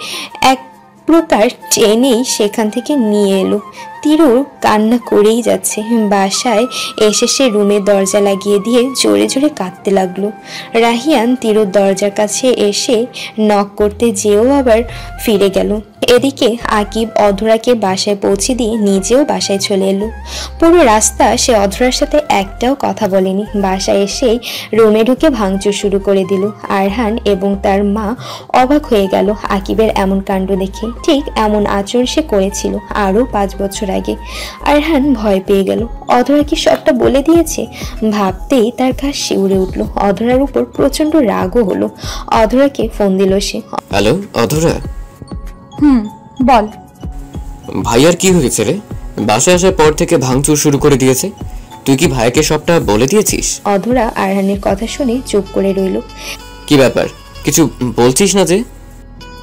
এক প্রকার টেনেই সেখান থেকে নিয়ে এলো। তিরু কান্না করেই যাচ্ছে। বাসায় এসে সে রুমের দরজা লাগিয়ে দিয়ে জোরে জোরে কাঁদতে লাগলো। রাহিয়ান তিরুর দরজার কাছে এসে নক করতে যেও আবার ফিরে গেল। এদিকে আকিব অধরাকে বাসায় পৌঁছে দিয়ে নিজেও বাসায় চলে এলো। পুরো রাস্তা সে অধরার সাথে একটাও কথা বলেনি। বাসায় এসেই রুমে ঢুকে ভাঙচুর শুরু করে দিল। আরহান এবং তার মা অবাক হয়ে গেল আকিবের এমন কাণ্ড দেখে। ঠিক এমন আচরণ সে করেছিল আরও 5 বছর আগে। আরহান ভয় পেয়ে গেল। অধরা কি সবটা বলে দিয়েছে? ভাবতেই তার গা শিউরে উঠল। অধরার উপর প্রচন্ড রাগও হলো। অধরাকে ফোন দিল সে। হ্যালো অধরা। বল। ভাইয়ার কি হয়েছে রে? বাসায় আসার পর থেকে ভাঙচুর শুরু করে দিয়েছে। তুই কি ভাইকে সবটা বলে দিয়েছিস? অধরা আরহানের কথা শুনে চুপ করে রইল। কি ব্যাপার, কিছু বলছিস না যে?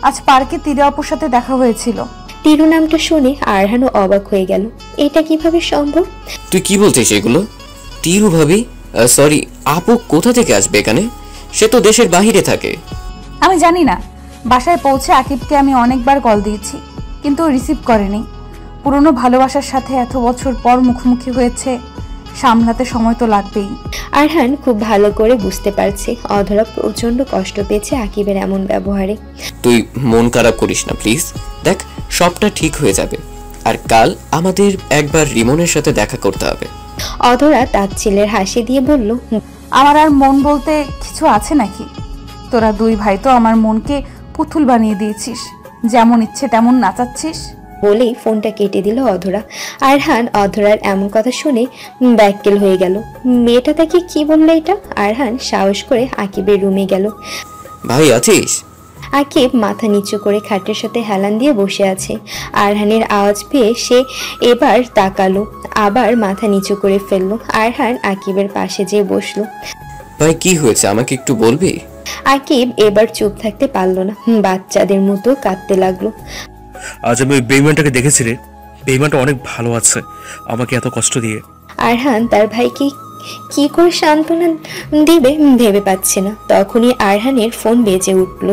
আজ পার্কে তিরু আপুর সাথে দেখা হয়েছিল। তিরু নামটা শুনে আরহানও অবাক হয়ে গেল। এটা কিভাবে সম্ভব? তুই কি বলছিস এগুলো? তিরু ভাবি, সরি আপু কোথা থেকে আসবে এখানে? সে তো দেশের বাহিরে থাকে। আমি জানি না। বাসায় পৌঁছে আকিবকে আমি অনেকবার কল দিয়েছি, কিন্তু রিসিভ করেনি। পুরনো ভালোবাসার সাথে এত বছর পর মুখোমুখি হয়েছে, সামলাতে সময় তো লাগবেই। আরহান খুব ভালো করে বুঝতে পারছে অধরা প্রচন্ড কষ্ট পেয়েছে আকিবের এমন ব্যবহারে। তুই মন খারাপ করিস না প্লিজ। দেখ সবটা ঠিক হয়ে যাবে। আর কাল আমাদের একবার রিমনের সাথে দেখা করতে হবে। অধরা তার ছেলের হাসি দিয়ে বলল, আমার আর মন বলতে কিছু আছে নাকি? তোরা 2 ভাই তো আমার মনকে পুতুল বানিয়ে দিয়েছিস, যেমন ইচ্ছে তেমন নাচাচ্ছিস। বলেই ফোনটা কেটে দিল অধরা। আরহান অধরার এমন কথা শুনে ব্যাককেল হয়ে গেল। মেয়েটা তাকে কি বললো এটা? আরহান সাহস করে আকিবের রুমে গেল। ভাই আছিস? আকিব মাথা নিচু করে খাটের সাথে হেলান দিয়ে বসে আছে। আরহানের আওয়াজ পেয়ে সে এবার তাকালো, আবার মাথা নিচু করে ফেললো। আরহান আকিবের পাশে যেয়ে বসলো। ভাই কি হয়েছে আমাকে একটু বলবি? আকিব এবার চুপ থাকতে পারলো না, বাচ্চাদের মতো কাঁদতে লাগলো। আজ আমি ওই বেইমানটাকে দেখেছি রে। বেইমানটা অনেক ভালো আছে আমাকে এত কষ্ট দিয়ে। আরহান তার ভাইকে কি করে সান্ত্বনা দিবে ভেবে পাচ্ছে না। তখনই আরহানের ফোন বেজে উঠল।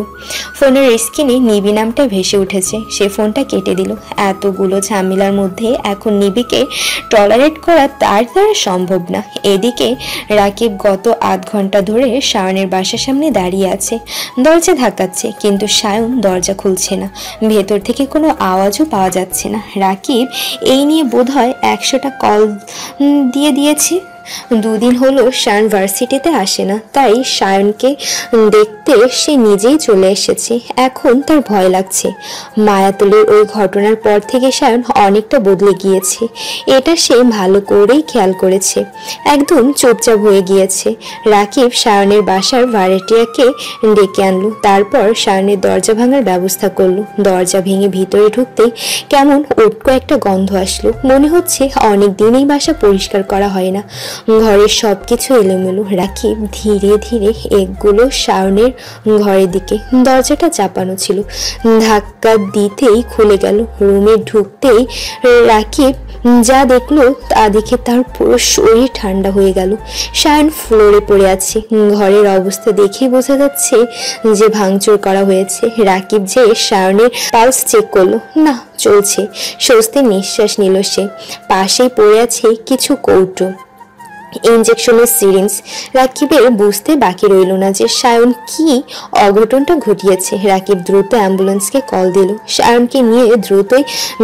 ফোনের স্ক্রিনে নিবি নামটা ভেসে উঠেছে। সে ফোনটা কেটে দিল। এতগুলো ঝামেলার মধ্যে এখন নিবিকে টলারেট করা তার দ্বারা সম্ভব না। এদিকে রাকিব গত আধ ঘন্টা ধরে সায়নের বাসার সামনে দাঁড়িয়ে আছে, দরজা ধাক্কাচ্ছে, কিন্তু সায়ন দরজা খুলছে না। ভেতর থেকে কোনো আওয়াজও পাওয়া যাচ্ছে না। রাকিব এই নিয়ে বোধহয় 100টা কল দিয়েছে। দুদিন হলো সায়ন ভার্সিটিতে আসে না, তাই সায়নকে দেখতে সে নিজেই চলে এসেছে। এখন তার ভয় লাগছে। মায়াতুলের ওই ঘটনার পর থেকে সায়ন অনেকটা বদলে গিয়েছে, এটা সে ভালো করেই খেয়াল করেছে। একদম চুপচাপ হয়ে গিয়েছে। রাকিব সায়নের বাসার ভাড়াটিয়াকে ডেকে আনলো, তারপর সায়নের দরজা ভাঙার ব্যবস্থা করলো। দরজা ভেঙে ভিতরে ঢুকতেই কেমন উটকো একটা গন্ধ আসলো। মনে হচ্ছে অনেক দিনই বাসা পরিষ্কার করা হয় না। ঘরের সবকিছু এলোমেলো। রাকিব ধীরে ধীরে এগুলো সায়নের ঘরের দিকে। দরজাটা চাপানো ছিল, ধাক্কা দিতেই খুলে গেল। রুমে ঢুকতেই রাকিব যা দেখলো তা দেখে তার পুরো শরীর ঠান্ডা হয়ে গেল। সায়ন ফ্লোরে পড়ে আছে। ঘরের অবস্থা দেখেই বোঝা যাচ্ছে যে ভাঙচুর করা হয়েছে। রাকিব যে সায়নের পালস চেক করলো, না চলছে। স্বস্তির নিঃশ্বাস নিল সে। পাশেই পড়ে আছে কিছু কৌটো, ইনজেকশনের সিরিঞ্জ। রাকিবের বুঝতে বাকি রইল না যে সায়ন কি অঘটনটা ঘটিয়েছে। রাকিব দ্রুত অ্যাম্বুলেন্সকে কল দিল। সায়নকে নিয়ে দ্রুতই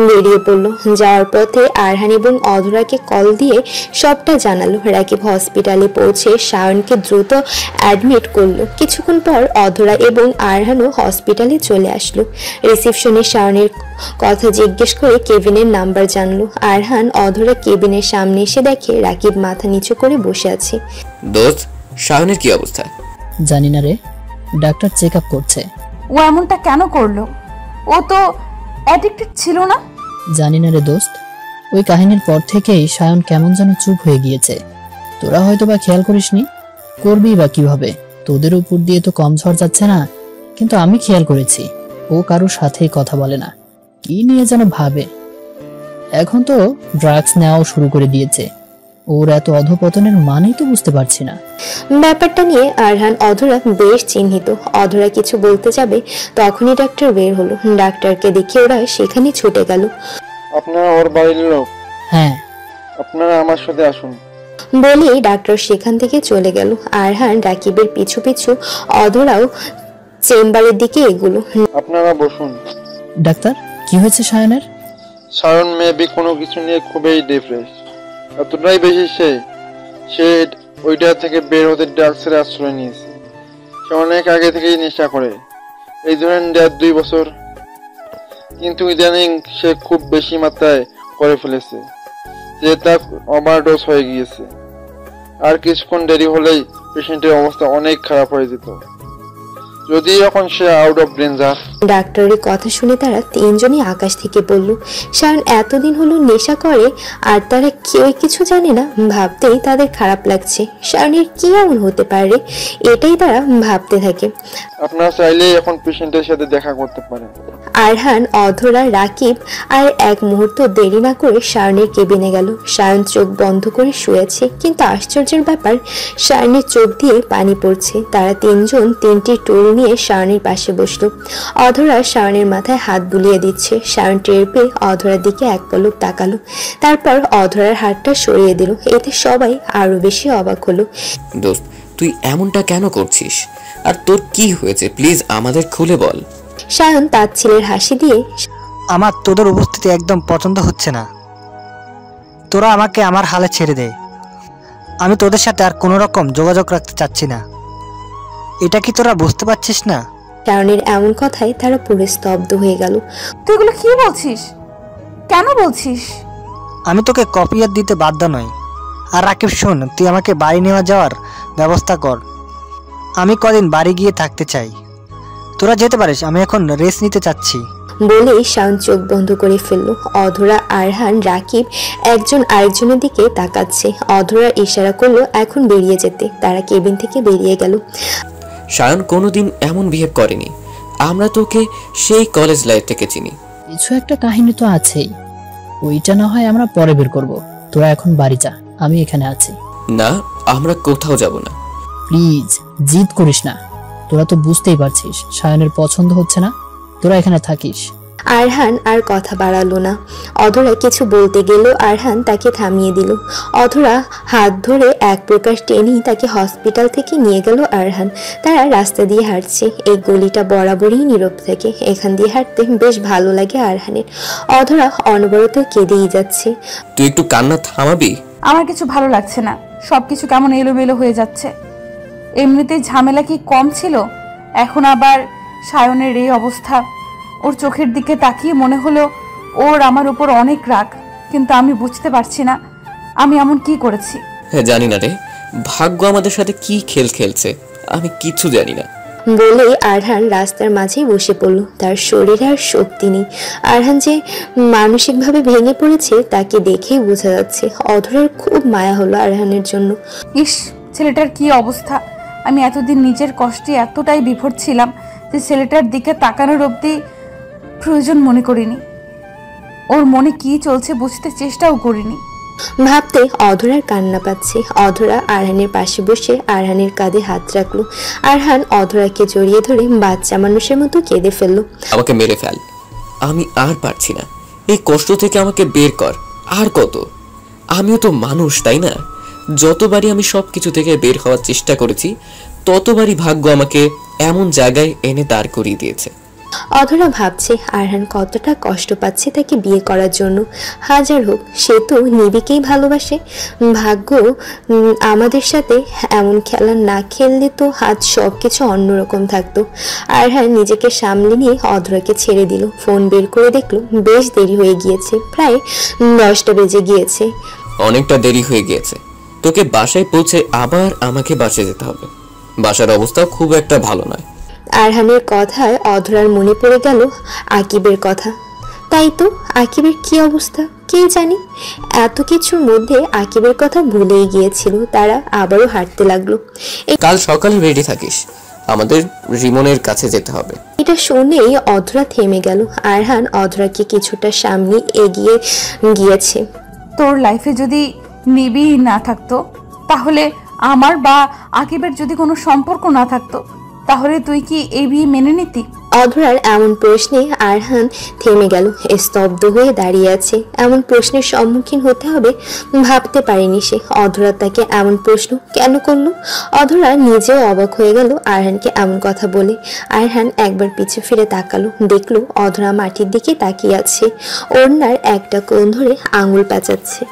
বেরিয়ে পড়ল। যাওয়ার পথে আরহান এবং অধরাকে কল দিয়ে সবটা জানালো। রাকিব হসপিটালে পৌঁছে সায়নকে দ্রুত অ্যাডমিট করলো। কিছুক্ষণ পর অধরা এবং আরহানও হসপিটালে চলে আসলো। রিসেপশনে সায়নের কথা জিজ্ঞেস করে কেবিনের নাম্বার জানলো। আরহান অধরা কেবিনের সামনে এসে দেখে রাকিব মাথা নিচু করে বসে আছে। দোস্ত, সায়নের কি অবস্থা? জানি না রে, ডাক্তার চেক আপ করছে। ও এমনটা কেন করলো? ও তো অ্যাডিক্টেড ছিল না। জানি না রে দোস্ত, ওই কাহিনীর পর থেকেই সায়ন কেমন যেন চুপ হয়ে গিয়েছে। তোরা হয়তো বা খেয়াল করিসনি, করবি বা কিভাবে? তোদের উপর দিয়ে তো কম ঝড় যাচ্ছে না, কিন্তু আমি খেয়াল করেছি ও কারোর সাথেই কথা বলে না, কি নিয়ে যেন ভাবে। এখন তো ড্রাগস নেওয়াও শুরু করে দিয়েছে। ওর এত অধপতনের মানেই তো বুঝতে পারছি না। ব্যাপারটা নিয়ে আরহান অধরা বেশ চিহ্নিত। অধরা কিছু বলতে যাবে তখনই ডাক্তার বের হলো। ডাক্তারকে দেখে ওরা সেখানে ছুটে গেল। আপনারা ওর বাড়ির লোক? হ্যাঁ। আপনারা আমার সাথে আসুন বলেই ডাক্তার সেখান থেকে চলে গেল। আরহান রাকিবের পিছু পিছু অধরাও চেম্বারের দিকে এগুলো। আপনারা বসুন। ডাক্তার, কি হয়েছে সায়নের? সায়ন মেবি কোনো কিছু নিয়ে খুবই ডিপ্রেস। এতটাই বেশি সে ওইটা থেকে বের হতে ড্রাগসের আশ্রয় নিয়েছে। সে অনেক আগে থেকেই নেশা করে, এই ধরেন 1.5-2 বছর। কিন্তু ইদানিং সে খুব বেশি মাত্রায় করে ফেলেছে, যে তার ওভারডোজ হয়ে গিয়েছে। আর কিছুক্ষণ দেরি হলেই পেশেন্টের অবস্থা অনেক খারাপ হয়ে যেত, যদি এখন সে আউট অফ ডেঞ্জার। ডাক্তারের কথা শুনে তারা তিনজনই আকাশ থেকে বলল। সায়ন এতদিন হলো নেশা করে আর তারা কেউ কিছু জানে না, ভাবতেই তাদের খারাপ লাগছে। সায়নের কি এমন হতে পারে, এটাই তারা ভাবতে থাকে। আপনারা চাইলে এখন পেশেন্টের সাথে দেখা করতে পারেন। আরহান, অধরা, রাকিব আর এক মুহূর্ত দেরি না করে সায়নের কেবিনে গেল। সায়ন চোখ বন্ধ করে শুয়েছে, কিন্তু আশ্চর্যের ব্যাপার, সায়নের চোখ দিয়ে পানি পড়ছে। তারা তিনজন 3টি টুল নিয়ে সায়নের পাশে বসলো। অধরা সায়নের মাথায় হাত বুলিয়ে দিচ্ছে। সায়ন টের পেয়ে অধরার দিকে এক পলক তাকালো, তারপর অধরার হাতটা সরিয়ে দিল। এতে সবাই আরো বেশি অবাক হলো। দোস্ত, তুই এমনটা কেন করছিস? আর তোর কি হয়েছে, প্লিজ আমাদের খুলে বল। সায়ন তাচ্ছিলের হাসি দিয়ে, আমার তোদের উপস্থিতি একদম পছন্দ হচ্ছে না। তোরা আমাকে আমার হালে ছেড়ে দে। আমি তোদের সাথে আর কোনো রকম যোগাযোগ রাখতে চাচ্ছি না। এটা কি তোরা বুঝতে পারছিস না? সায়নের এমন কথায় তারা পুরো স্তব্ধ হয়ে গেল। তুই এগুলো কি বলছিস? কেন বলছিস? আমি তোকে কপিয়ার দিতে বাধ্য নই। আর রাকিব শোন, তুই আমাকে বাড়ি নেওয়া যাওয়ার ব্যবস্থা কর। আমি কদিন বাড়ি গিয়ে থাকতে চাই। তোরা যেতে পারিস, আমি এখন রেস্ট নিতে চাচ্ছি। বলেই সায়ন চোখ বন্ধ করে ফেলল। অধরা, আরহান, রাকিব একজন আরেকজনের দিকে তাকাচ্ছে। অধরা ইশারা করলো এখন বেরিয়ে যেতে। তারা কেবিন থেকে বেরিয়ে গেল। সায়ন কোনোদিন এমন বিহেভ করেনি। আমরা তোকে সেই কলেজ লাইফ থেকে চিনি। কিছু একটা কাহিনী তো আছেই, ওইটা না হয় আমরা পরে বের করব। তোরা এখন বাড়ি যা। আমি এখানে আছি। না, আমরা কোথাও যাব না। প্লিজ জিদ করিস না, তোরা তো বুঝতেই পারছিস সায়নের পছন্দ হচ্ছে না, তোরা এখানে থাকিস। আরহান আর কথা বাড়ালো না। অধরা কিছু বলতে গেল, আরহান তাকে থামিয়ে দিল। অধরা হাত ধরে এক প্রকার টেনেই তাকে হসপিটাল থেকে নিয়ে গেল আরহান। তারা রাস্তা দিয়ে হাঁটছে। এই গলিটা বরাবরই নীরব থাকে, এখান দিয়ে হাঁটতে বেশ ভালো লাগে আরহানের। অধরা অনবরত কেঁদেই যাচ্ছে। তুই একটু কান্না থামাবি? আমার কিছু ভালো লাগছে না, সবকিছু কেমন এলোমেলো হয়ে যাচ্ছে। এমনিতেই ঝামেলা কি কম ছিল, এখন আবার সায়নের এই অবস্থা। ওর চোখের দিকে তাকিয়ে মনে হলো ওর আমার উপর অনেক রাগ, কিন্তু আমি বুঝতে পারছি না আমি এমন কি করেছি। হ্যাঁ, জানি না রে, ভাগ্য আমাদের সাথে কি খেল খেলছে, আমি কিছু জানি না। বলে আরহান রাস্তার মাঝেই বসে পড়ল। তার শরীরে আর শক্তি নেই। আরহান যে মানসিকভাবে ভেঙে পড়েছে তাকে দেখেই বোঝা যাচ্ছে। অধরার খুব মায়া হলো আরহানের জন্য। ইস, ছেলেটার কি অবস্থা! আমি এতদিন নিজের কষ্টে এতটাই বিভোর ছিলাম যে ছেলেটার দিকে তাকানোর অবধি প্রয়োজন মনে করিনি। ওর মনে কি চলছে বুঝতে চেষ্টাও করিনি। ভাবতে অধরার কান্না পাচ্ছে। অধরা আরহানের পাশে বসে আরহানের কাঁধে হাত রাখলো। আরহান অধরাকে জড়িয়ে ধরে বাচ্চা মানুষের মতো কেঁদে ফেললো। আমাকে মেরে ফেল, আমি আর পারছি না, এই কষ্ট থেকে আমাকে বের কর। আর কত? আমিও তো মানুষ, তাই না? যতবারই আমি সবকিছু থেকে বের হওয়ার চেষ্টা করেছি, ততবারই ভাগ্য আমাকে এমন জায়গায় এনে দাঁড় করিয়ে দিয়েছে। অধরা ভাবছে আরহান কতটা কষ্ট পাচ্ছে তাকে বিয়ে করার জন্য। হাজার হোক, সে তো নিবিকেই ভালোবাসে। ভাগ্য আমাদের সাথে এমন খেলা না খেললে তো আজ সব কিছু অন্যরকম থাকতো। আরহান নিজেকে সামলে নিয়ে অধরাকে ছেড়ে দিল। ফোন বের করে দেখলো বেশ দেরি হয়ে গিয়েছে, প্রায় 10টা বেজে গিয়েছে। অনেকটা দেরি হয়ে গিয়েছে, তোকে বাসায় পৌঁছে আবার আমাকে বাসে যেতে হবে। বাসার অবস্থা খুব একটা ভালো নয়। আরহানের কথায় অধরার মনে পড়ে গেল আকিবের কথা। তাই তো, আকিবের কি অবস্থা কে জানি। এত কিছুর মধ্যে আকিবের কথা ভুলেই গিয়েছিল। তারা আবারও হাঁটতে লাগলো। কাল সকালে রেডি থাকিস, আমাদের রিমনের কাছে যেতে হবে। এটা শুনেই অধরা থেমে গেল। আরহান অধরাকে কিছুটা সামনে এগিয়ে গিয়েছে। তোর লাইফে যদি নিবি না থাকতো, তাহলে আমার বা আকিবের যদি কোনো সম্পর্ক না থাকতো, তাহলে তুই কি এই বিয়ে মেনে নিতি? অধরার এমন প্রশ্নে আরহান থেমে গেল, স্তব্ধ হয়ে দাঁড়িয়ে আছে। এমন প্রশ্নের সম্মুখীন হতে হবে ভাবতে পারেনি সে। অধরা তাকে এমন প্রশ্ন কেন করলো? অধরা নিজেও অবাক হয়ে গেল আরহানকে এমন কথা বলে। আরহান একবার পিছু ফিরে তাকালো, দেখলো অধরা মাটির দিকে তাকিয়ে আছে, ওড়নার একটা কোণ ধরে আঙুল প্যাঁচাচ্ছে।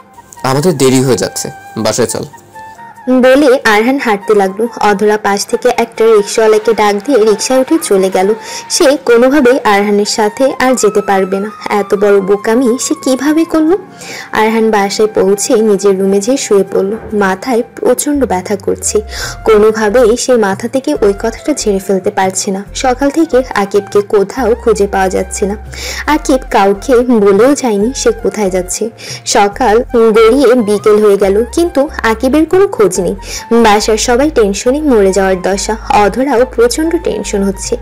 আমাদের দেরি হয়ে যাচ্ছে, বাসায় চল বলে আরহান হাঁটতে লাগলো। অধরা পাশ থেকে একটা রিক্সাওয়ালাকে ডাক দিয়ে রিক্সায় উঠে চলে গেল। সে কোনোভাবেই আরহানের সাথে আর যেতে পারবে না। এত বড় বোকামি সে কিভাবে করলো? আরহান বাসায় পৌঁছে নিজের রুমে যেয়ে শুয়ে পড়লো। মাথায় প্রচণ্ড ব্যথা করছে। কোনোভাবেই সে মাথা থেকে ওই কথাটা ঝেড়ে ফেলতে পারছে না। সকাল থেকে আকিবকে কোথাও খুঁজে পাওয়া যাচ্ছে না। আকিব কাউকে বলেও যায়নি সে কোথায় যাচ্ছে। সকাল গড়িয়ে বিকেল হয়ে গেল, কিন্তু আকিবের কোনো খোঁজ নেই। বাসার সবাই টেনশনে মরে যাওয়ার দশা। অধরাও প্রচন্ড টেনশন হচ্ছে।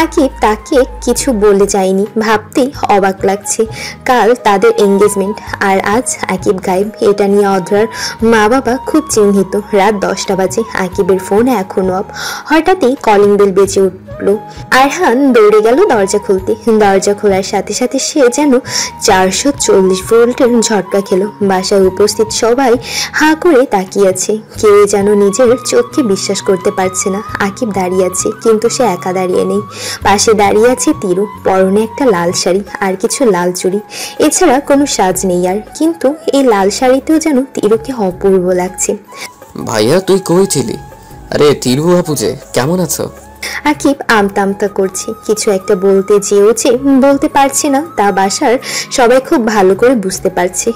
আকিব তাকে কিছু বলে যায়নি, ভাবতেই অবাক লাগছে। কাল তাদের এঙ্গেজমেন্ট আর আজ আকিব গায়েব। এটা নিয়ে অধরার মা বাবা খুব চিন্তিত। রাত 10টা বাজে, আকিবের ফোন এখনো অফ। হঠাৎই কলিং বেল বেজে উঠল। আরহান দৌড়ে গেল দরজা খুলতে। দরজা খোলার সাথে সাথে সে যেন 440 ভোল্টের ঝটকা খেলো। বাসায় উপস্থিত সবাই হাঁ করে তাকিয়ে আছে। কেউ যেন নিজের চোখকে বিশ্বাস করতে পারছে না। আকিব দাঁড়িয়ে আছে, কিন্তু সে একা দাঁড়িয়ে নেই। পাশে দাঁড়িয়ে আছে তিরু, পরনে একটা লাল শাড়ি আর কিছু লাল চুড়ি, এছাড়া কোনো সাজ নেই আর। কিন্তু এই লাল শাড়িতেও যেন তিরুকে অপূর্ব লাগছে। ভাইয়া তুই কই ছিলি? আরে তিরু আপু যে, কেমন আছো? আকিব আমতা আমতা করছে, কিছু একটা বলতে যেও যে বলতে পারছে না, তা বাসার সবাই খুব ভালো করে বুঝতে পারছে।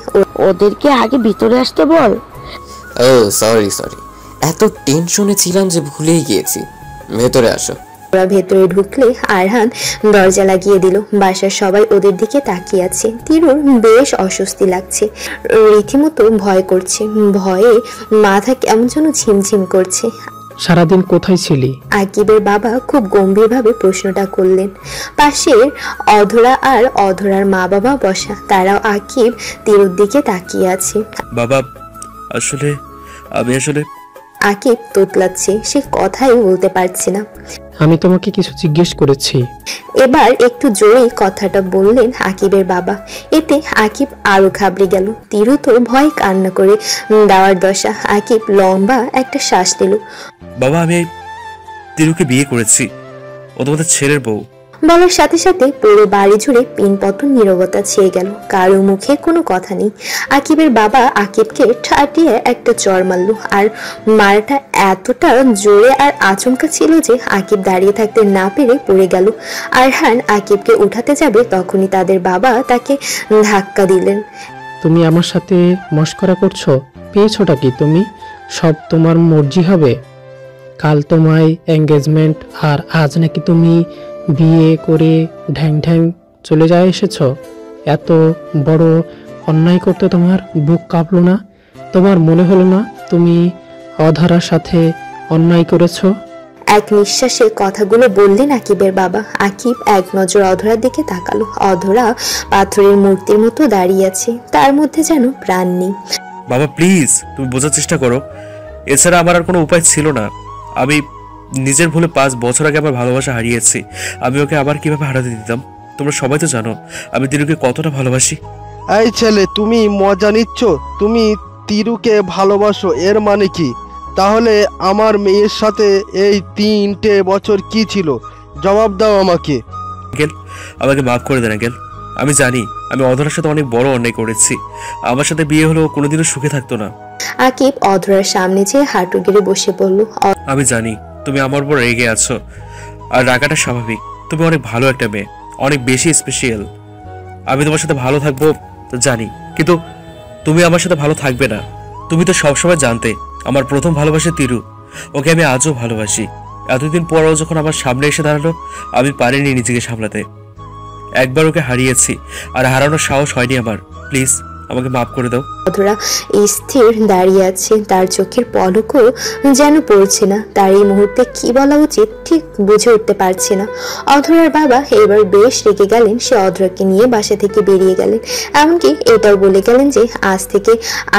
ওদেরকে আগে ভিতরে আসতে বল। ও সরি, এত টেনশনে ছিলাম যে ভুলেই গিয়েছি। ভেতরে আসো। ওরা ভেতরে ঢুকলে আরহান দরজা লাগিয়ে দিল। বাসার সবাই ওদের দিকে তাকিয়ে আছে। তিরুর বেশ অস্বস্তি লাগছে, রীতিমতো ভয় করছে। ভয়ে মাথা কেমন যেন ঝিমঝিম করছে। সারাদিন কোথায় ছিলি? আকিবের বাবা খুব গম্ভীরভাবে প্রশ্নটা করলেন। পাশে অধরা আর অধরার মা বাবা বসা, তারাও আকিব তিরুর দিকে তাকিয়ে আছে। বাবা আসলে আমি আসলে আকিব তোতলাচ্ছে, সে কথাই বলতে পারছে না। আমি তোমাকে কিছু জিজ্ঞেস করেছি। এবার একটু জোরেই কথাটা বললেন আকিবের বাবা। এতে আকিব আরো ঘাবড়ে গেল। তিরু তো ভয় কান্না করে দেওয়ার দশা। আকিব লম্বা একটা শ্বাস নিল। বাবা, আমি তিরুকে বিয়ে করেছি, ও তোমাদের ছেলের বউ। বলার সাথে সাথে পুরো বাড়ি জুড়ে পিনপতন নীরবতা ছেয়ে গেল। কারো মুখে কোনো কথা নেই। আকিবের বাবা আকিবকে ঠাটিয়ে একটা চড় মারল, আর মারটা এতটা জোরে আর আচমকা ছিল যে আকিব দাঁড়িয়ে থাকতে না পেরে পড়ে গেল। আরহান আকিবকে উঠাতে যাবে, তখনই তাদের বাবা তাকে ধাক্কা দিলেন। তুমি আমার সাথে মস্করা করছো? পেয়েছোটা কি তুমি? সব তোমার মর্জি হবে? কাল তোমায় এঙ্গেজমেন্ট, আর আজ নাকি তুমি বিয়ে করে ঢ্যাং ঢ্যাং চলে যায় এসেছ। এত বড় অন্যায় করতে তোমার বুক কাঁপলো না? তোমার মনে হলো না তুমি অধরার সাথে অন্যায় করেছো? এক নিঃশ্বাসে কথাগুলো বললেন আকিবের বাবা। আকিব এক নজর অধরার দিকে তাকালো। অধরা পাথরের মূর্তির মতো দাঁড়িয়ে আছে, তার মধ্যে যেন প্রাণ নেই। বাবা প্লিজ, তুমি বোঝার চেষ্টা করো। এছাড়া আমার আর কোনো উপায় ছিল না। আমি নিজের ভুলে 5 বছর আগে আমার ভালোবাসা হারিয়েছি। আমি ওকে আবার কিভাবে হারাতে দিতাম? তোমরা সবাই তো জানো আমি তিরুকে কতটা ভালোবাসি। এই ছেলে, তুমি মজা নিচ্ছ? তুমি তিরুকে ভালোবাসো এর মানে কি? তাহলে আমার মেয়ের সাথে এই 3টে বছর কি ছিল? জবাব দাও আমাকে। আঙ্কেল, আমাকে মাফ করে দেন আঙ্কেল। আমি জানি আমি অধরার সাথে অনেক বড় অন্যায় করেছি। আমার সাথে বিয়ে হলেও কোনোদিনও সুখে থাকতো না। আকিব অধরার সামনে যেয়ে হাঁটু গেড়ে বসে পড়ল। আমি জানি তুমি আমার উপর রেগে আছো, আর রাগাটা স্বাভাবিক। তুমি অনেক ভালো একটা মেয়ে, অনেক বেশি স্পেশাল। আমি তোমার সাথে ভালো থাকবো জানি, কিন্তু তুমি আমার সাথে ভালো থাকবে না। তুমি তো সবসময় জানতে আমার প্রথম ভালোবাসা তিরু। ওকে আমি আজও ভালোবাসি। এতদিন পরও যখন আমার সামনে এসে দাঁড়ালো, আমি পারিনি নিজেকে সামলাতে। একবার ওকে হারিয়েছি, আর হারানোর সাহস হয়নি আমার। প্লিজ আমাকে মাফ করে দাও। অধরা স্থির দাঁড়িয়ে আছে, তার চোখের পলকও যেন পড়ছে না। তার এই মুহূর্তে কি বলা উচিত ঠিক বুঝে উঠতে পারছে না। অধরার বাবা এবার বেশ রেগে গেলেন। সে অধরাকে নিয়ে বাসা থেকে বেরিয়ে গেলেন। এমনকি এটাও বলে গেলেন যে আজ থেকে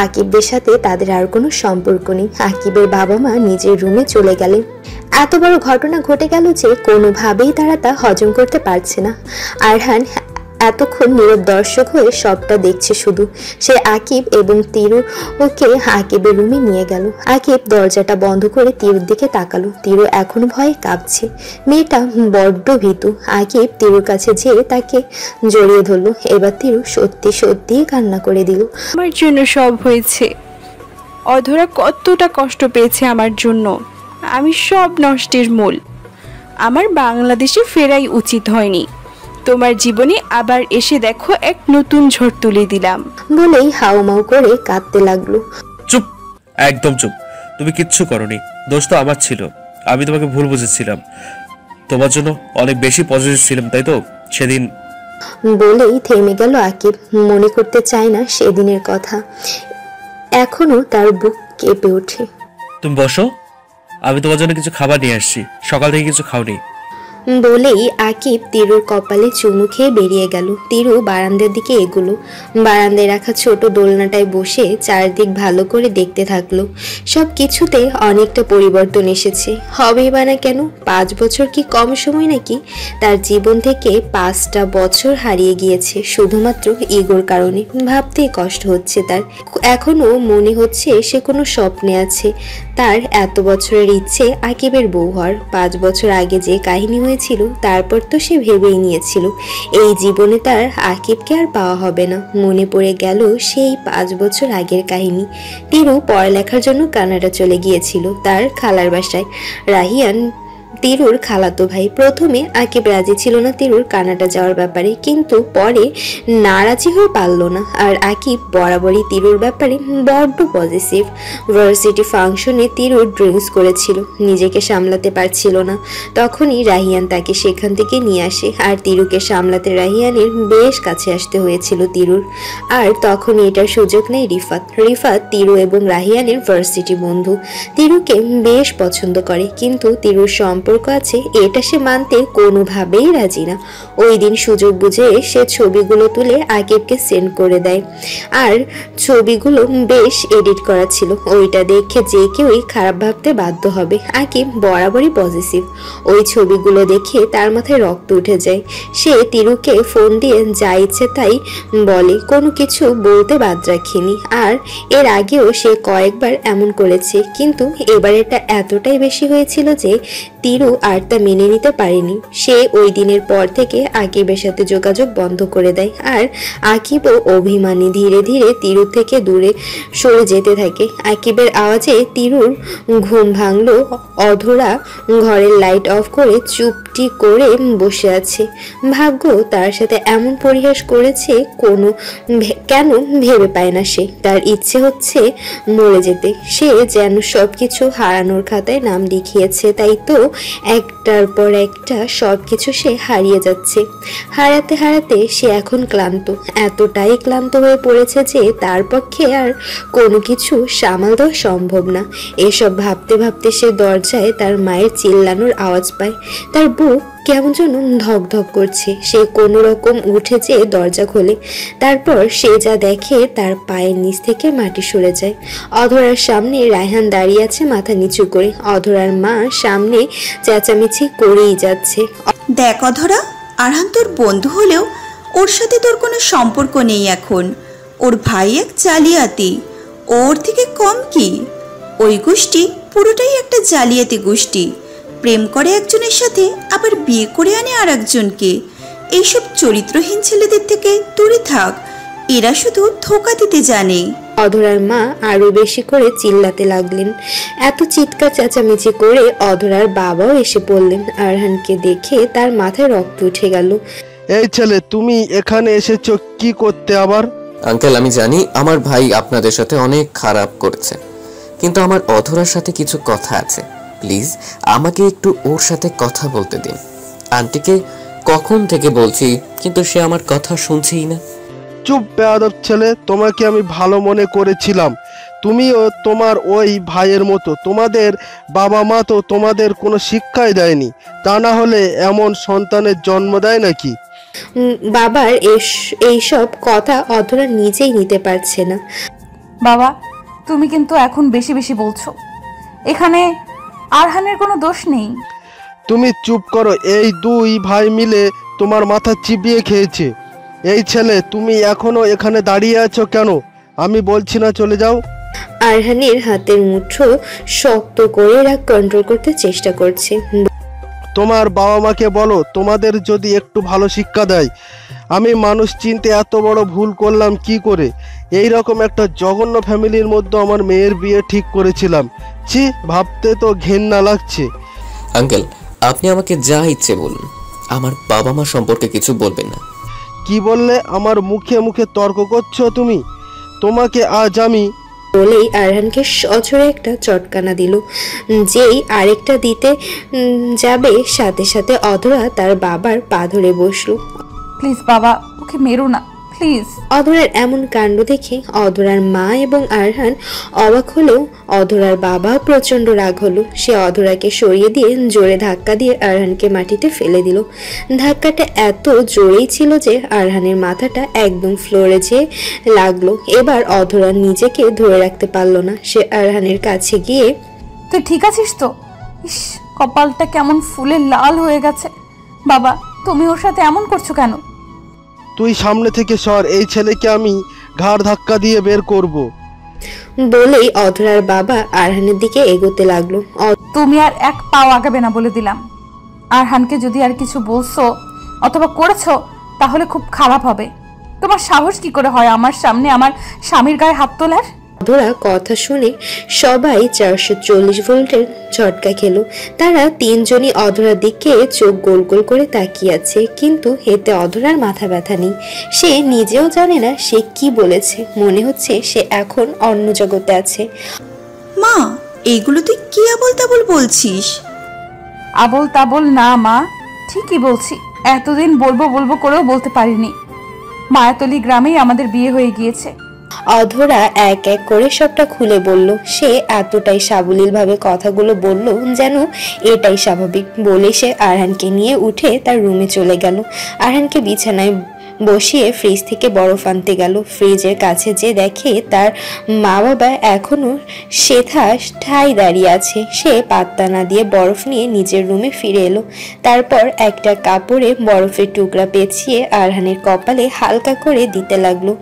আকিবের সাথে তাদের আর কোনো সম্পর্ক নেই। আকিবের বাবা মা নিজের রুমে চলে গেলেন। এত বড় ঘটনা ঘটে গেল যে কোনোভাবেই তারা তা হজম করতে পারছে না। আরহান এতক্ষণ নীরব দর্শক হয়ে সবটা দেখছে শুধু। সে আকিব এবং তিরু ওকে আকিবের রুমে নিয়ে গেল। আকিব দরজাটা বন্ধ করে তিরুর দিকে তাকালো। তিরু এখনো ভয়ে কাঁপছে। মেয়েটা বড্ড ভীতু। আকিব তিরুর কাছে যেয়ে তাকে জড়িয়ে ধরলো। এবার তিরু সত্যি সত্যি কান্না করে দিল। আমার জন্য সব হয়েছে। অধরা কতটা কষ্ট পেয়েছে আমার জন্য। আমি সব নষ্টের মূল। আমার বাংলাদেশে ফেরাই উচিত হয়নি। তোমার জীবনে আবার এসে দেখো এক নতুন ঝড় তুলে দিলাম বলেই হাউমাউ করে কাঁদতে লাগলো। চুপ, একদম চুপ। তুমি কিচ্ছু করনি, দোষ তো আমার ছিল। আমি তোমাকে ভুল বুঝেছিলাম। তোমার জন্য অনেক বেশি পজিটিভ ছিলাম, তাই তো সেদিন। বলেই থেমে গেল আকিব। মনে করতে চায় না সেদিনের কথা। এখনো তার বুক কেঁপে ওঠে। তুমি বসো, আমি তোমার জন্য কিছু খাবার নিয়ে আসছি। সকাল থেকে কিছু খাওনি। বলেই আকিব তিরুর কপালে চুমু খেয়ে বেরিয়ে গেল। তিরু বারান্দার দিকে এগুলো। বারান্দায় রাখা ছোট দোলনাটায় বসে চারদিক ভালো করে দেখতে থাকলো। সব কিছুতে অনেকটা পরিবর্তন এসেছে। হবেই বা না কেন? 5 বছর কি কম সময় নাকি? তার জীবন থেকে 5টা বছর হারিয়ে গিয়েছে শুধুমাত্র ইগোর কারণে। ভাবতেই কষ্ট হচ্ছে তার। এখনো মনে হচ্ছে সে কোনো স্বপ্নে আছে। তার এত বছরের ইচ্ছে আকিবের বউ হওয়ার। 5 বছর আগে যে কাহিনী হয়েছিল, তারপর তো সে ভেবেই নিয়েছিল এই জীবনে তার আকিবকে আর পাওয়া হবে না। মনে পড়ে গেল সেই 5 বছর আগের কাহিনী। তিরু পড়ালেখার জন্য কানাডা চলে গিয়েছিল তার খালার বাসায়। রাহিয়ান তিরুর খালাতো ভাই। প্রথমে আকিব রাজি ছিল না তিরুর কানাডা যাওয়ার ব্যাপারে, কিন্তু পরে নারাজি হয়ে পারল না। আর আকিব বরাবরই তিরুর ব্যাপারে বড্ড পজিটিভ। ভার্সিটি ফাংশনে তিরু ড্রিঙ্কস করেছিল, নিজেকে সামলাতে পারছিল না। তখনই রাহিয়ান তাকে সেখান থেকে নিয়ে আসে। আর তিরুকে সামলাতে রাহিয়ানের বেশ কাছে আসতে হয়েছিল তিরুর। আর তখনই এটার সুযোগ নেয় রিফাত। রিফাত তিরু এবং রাহিয়ানের ভার্সিটি বন্ধু। তিরুকে বেশ পছন্দ করে, কিন্তু তিরুর সম্পর্ক সম্পর্ক আছে এটা সে মানতে কোনোভাবেই রাজি না। ওই দিন সুযোগ বুঝে সে ছবিগুলো তুলে আকিবকে সেন্ড করে দেয়, আর ছবিগুলো বেশ এডিট করা ছিল। ওইটা দেখে যে কেউই খারাপ ভাবতে বাধ্য হবে। আকিব বরাবরই পজিটিভ। ওই ছবিগুলো দেখে তার মাথায় রক্ত উঠে যায়। সে তিরুকে ফোন দিয়ে যা ইচ্ছে তাই বলে, কোনো কিছু বলতে বাদ রাখিনি। আর এর আগেও সে কয়েকবার এমন করেছে, কিন্তু এবার এটা এতটাই বেশি হয়েছিল যে তিরু আর তা মেনে নিতে পারেনি। সে ওই দিনের পর থেকে আকিবের সাথে যোগাযোগ বন্ধ করে দেয়, আর আকিবও অভিমানী ধীরে ধীরে তিরু থেকে দূরে সরে যেতে থাকে। আকিবের আওয়াজে তিরুর ঘুম ভাঙলো। অধরা ঘরের লাইট অফ করে চুপটি করে বসে আছে। ভাগ্য তার সাথে এমন পরিহাস করেছে কেন ভেবে পায় না সে। তার ইচ্ছে হচ্ছে মরে যেতে। সে যেন সবকিছু হারানোর খাতায় নাম লিখিয়েছে, তাই তো একটার পর একটা সবকিছু সে হারিয়ে যাচ্ছে। হারাতে হারাতে সে এখন ক্লান্ত, এতটাই ক্লান্ত হয়ে পড়েছে যে তার পক্ষে আর কোনো কিছু সামাল দেওয়া সম্ভব না। এসব ভাবতে ভাবতে সে দরজায় তার মায়ের চিল্লানোর আওয়াজ পায়। তার বুক কেমন যেন ধক ধক করছে। সে কোনো রকম উঠে যেয়ে দরজা খোলে। তারপর সে যা দেখে তার পায়ের নিচ থেকে মাটি সরে যায়। অধরার সামনে রায়হান দাঁড়িয়ে আছে মাথা নিচু করে। অধরার মা সামনে চেঁচামেচি করেই যাচ্ছে। দেখ অধরা, আরহান তোর বন্ধু হলেও ওর সাথে তোর কোনো সম্পর্ক নেই এখন। ওর ভাই এক জালিয়াতি, ওর থেকে কম কি? ওই গোষ্ঠী পুরোটাই একটা জালিয়াতি গোষ্ঠী। প্রেম করে একজনের সাথে আবার বিয়ে করে আনে আর একজনকে। এইসব চরিত্রহীন ছেলেদের থেকে দূরে থাক, এরা শুধু ধোঁকা দিতে জানে। অধরার মা আরো বেশি করে চিল্লাতে লাগলেন। এত চিৎকার চেঁচামেচি করে অধরার বাবাও এসে পড়লেন। আরহানকে দেখে তার মাথায় রক্ত উঠে গেল। এই ছেলে, তুমি এখানে এসেছো কি করতে আবার? আঙ্কেল, আমি জানি আমার ভাই আপনাদের সাথে অনেক খারাপ করেছে, কিন্তু আমার অধরার সাথে কিছু কথা আছে। প্লিজ আমাকে একটু ওর সাথে কথা বলতে দিন। আন্টিকে কখন থেকে বলছি, কিন্তু সে আমার কথা শুনছেই না। চুপ বেয়াদব ছেলে, তোমাকে আমি ভালো মনে করেছিলাম। তুমিও তোমার ওই ভাইয়ের মতো। তোমাদের বাবা মা তো তোমাদের কোনো শিক্ষাই দেয়নি, তা না হলে এমন সন্তানের জন্ম দেয় নাকি? বাবার এইসব কথা অধরা নিজেই নিতে পারছে না। বাবা, তুমি কিন্তু এখন বেশি বেশি বলছো। এখানে আরহানের কোনো দোষ নেই। তুমি চুপ করো। এই দুই ভাই মিলে তোমার মাথা চিবিয়ে খেয়েছে। এই ছেলে, তুমি এখনো এখানে দাঁড়িয়ে আছো কেন? আমি বলছি না চলে যাও। আরহানের হাতের মুঠো শক্ত করে রাগ কন্ট্রোল করতে চেষ্টা করছে। তোমার বাবা মাকে বলো তোমাদের যদি একটু ভালো শিক্ষা দেয়। আমি মানুষ চিনতে এত বড় ভুল করলাম কি করে? এই রকম একটা জঘন্য ফ্যামিলির মধ্যে আমার মেয়ের বিয়ে ঠিক করেছিলাম। ছি, ভাবতে তো ঘেন্না লাগছে। আঙ্কেল, আপনি আমাকে যা ইচ্ছে বলুন, আমার বাবা মা সম্পর্কে কিছু বলবেন না। কি বললে? আমার মুখে মুখে তর্ক করছো তুমি? তোমাকে আজ আমি বলেই আরহানকে সজোরে একটা চটকানা দিল। যেই আরেকটা দিতে যাবে সাথে সাথে অধরা তার বাবার পা ধরে বসলো। প্লিজ বাবা, ওকে মেরো না প্লিজ। অধরার এমন কাণ্ড দেখে অধরার মা এবং আরহান অবাক হলেও অধরার বাবা প্রচন্ড রাগ হলো। সে অধরাকে সরিয়ে দিয়ে জোরে ধাক্কা দিয়ে আরহানকে মাটিতে ফেলে দিল। ধাক্কাটা এত জোরেই ছিল যে আরহানের মাথাটা একদম ফ্লোরে যেয়ে লাগলো। এবার অধরা নিজেকে ধরে রাখতে পারলো না। সে আরহানের কাছে গিয়ে, তুই ঠিক আছিস তো? ইস, কপালটা কেমন ফুলে লাল হয়ে গেছে। বাবা, তুমি ওর সাথে এমন করছো কেন? তুই সামনে থেকে সর, এই ছেলেকে আমি ঘাড় ধাক্কা দিয়ে বের করব। বলেই অধরার বাবা আরহানের দিকে এগোতে লাগলো। তুমি আর এক পাও আগাবে না বলে দিলাম। আরহানকে যদি আর কিছু বলছো অথবা করেছো তাহলে খুব খারাপ হবে। তোমার সাহস কি করে হয় আমার সামনে আমার স্বামীর গায়ে হাত তোলার? অধরা কথা শুনে সবাই 440 ভোল্টের ঝটকা খেলো। তারা তিনজনই অধরার দিকে চোখ গোল গোল করে তাকিয়ে আছে, কিন্তু এতে অধরার মাথা ব্যথা নেই। সে নিজেও জানে না সে কি বলেছে। মনে হচ্ছে সে এখন অন্য জগতে আছে। মা, এইগুলো তুই কি আবল তাবল বলছিস? আবল তাবল না মা, ঠিকই বলছি। এতদিন বলবো বলবো করেও বলতে পারিনি। মায়াতলি গ্রামেই আমাদের বিয়ে হয়ে গিয়েছে। অধরা এক এক করে সবটা খুলে বলল। সে এতটাই সাবলীলভাবে কথাগুলো বলল যেন এটাই স্বাভাবিক। বলে সে আরহানকে নিয়ে উঠে তার রুমে চলে গেল। আরহানকে বিছানায় বসিয়ে ফ্রিজ থেকে বরফ আনতে গেল। ফ্রিজের কাছে যে দেখে তার মা বাবা এখনো সেথা ঠাই দাঁড়িয়ে আছে। সে পাত্তা না দিয়ে বরফ নিয়ে নিজের রুমে ফিরে এলো। তারপর একটা কাপড়ে বরফের টুকরা পেঁচিয়ে আরহানের কপালে হালকা করে দিতে লাগলো।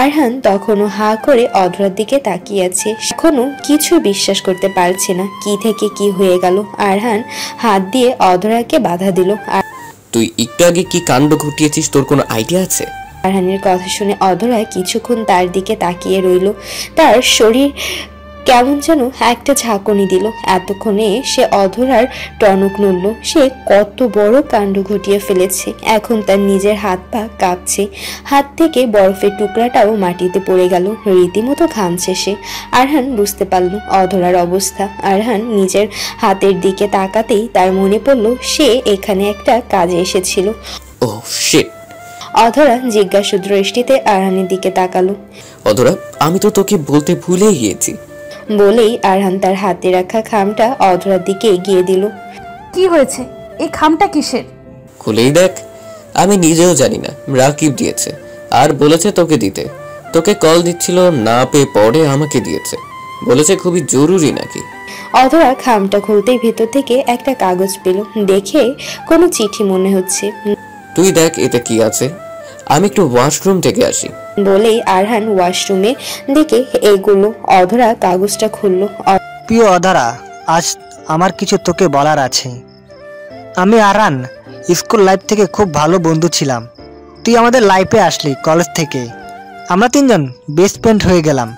আরহান তখনও হা করে অধরার দিকে তাকিয়ে আছে। এখনো কিছু বিশ্বাস করতে পারছে না কি থেকে কি হয়ে গেল। আরহান হাত দিয়ে অধরাকে বাধা দিল। তুই একটু আগে কি কাণ্ড ঘটিয়েছিস, তোর কোনো আইডিয়া আছে? আরহানের কথা শুনে অধরা কিছুক্ষণ তার দিকে তাকিয়ে রইল। তার শরীর কেমন যেন একটা ঝাঁকুনি দিল। এতক্ষণে সে অধরার টনক নড়ল। সে কত বড় কাণ্ড ঘটিয়ে ফেলেছে। এখন তার নিজের হাত পা কাঁপছে। হাত থেকে বরফের টুকরাটাও মাটিতে পড়ে গেল। রীতিমতো ঘামছে সে। আরহান বুঝতে পারল অধরার অবস্থা। আরহান নিজের হাতের দিকে তাকাতেই তার মনে পড়ল সে এখানে একটা কাজে এসেছিল। Oh shit. অধরা জিজ্ঞাসু দৃষ্টিতে আরহানের দিকে তাকালো। অধরা, আমি তো তোকে বলতে ভুলেই গিয়েছি। বলেই আরহান তার হাতে রাখা খামটা অধরার দিকে এগিয়ে দিল। কি হয়েছে? এই খামটা কিসের? খুলেই দেখ। আমি নিজেও জানি না, রাকিব দিয়েছে আর বলেছে তোকে দিতে। তোকে কল দিচ্ছিল, না পেয়ে পরে আমাকে দিয়েছে। বলেছে খুবই জরুরি নাকি। অধরা খামটা খুলতেই ভেতর থেকে একটা কাগজ পেল। দেখে কোনো চিঠি মনে হচ্ছে। তুই দেখ এতে কি আছে। আমি একটু ওয়াশরুম থেকে আসি। বলেই আরহান ওয়াশরুমে দিকে এগুলো। অধরা কাগজটা খুলল। প্রিয় অধরা, আজ আমার কিছু তোকে বলার আছে। আমি আরহান স্কুল লাইফ থেকে খুব ভালো বন্ধু ছিলাম। তুই আমাদের লাইফে আসলি কলেজ থেকে। আমরা তিনজন বেস্ট ফ্রেন্ড হয়ে গেলাম।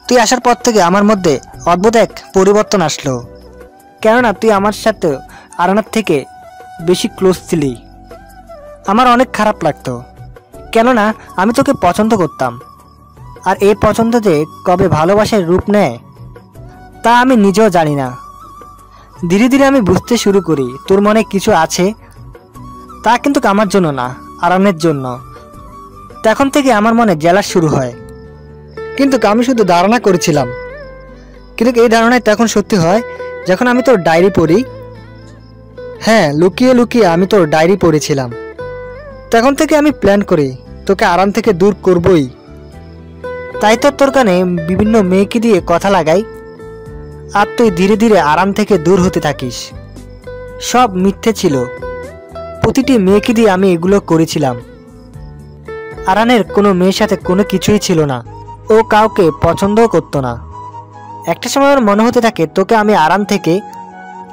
তুই আসার পর থেকে আমার মধ্যে অদ্ভুত এক পরিবর্তন আসলো। কেননা তুই আমার সাথে আরহানের থেকে বেশি ক্লোজ ছিলি। আমার অনেক খারাপ লাগতো, কেননা আমি তোকে পছন্দ করতাম। আর এই পছন্দ যে কবে ভালোবাসার রূপ নেয় তা আমি নিজেও জানি না। ধীরে ধীরে আমি বুঝতে শুরু করি তোর মনে কিছু আছে, তা কিন্তু আমার জন্য না, আরহানের জন্য। তখন থেকে আমার মনে জেলা শুরু হয়। কিন্তু আমি শুধু ধারণা করেছিলাম। কিন্তু এই ধারণায় তখন সত্যি হয় যখন আমি তোর ডায়েরি পড়ি। হ্যাঁ, লুকিয়ে লুকিয়ে আমি তোর ডায়েরি পড়েছিলাম। তখন থেকে আমি প্ল্যান করি তোকে আরাম থেকে দূর করবই। তাই তো তোর কানে বিভিন্ন মেয়েকে দিয়ে কথা লাগাই, আর তুই ধীরে ধীরে আরাম থেকে দূর হতে থাকিস। সব মিথ্যে ছিল। প্রতিটি মেয়েকে দিয়ে আমি এগুলো করেছিলাম। আরহানের কোনো মেয়ের সাথে কোনো কিছুই ছিল না। ও কাউকে পছন্দও করতো না। একটা সময় আমার মনে হতে থাকে তোকে আমি আরাম থেকে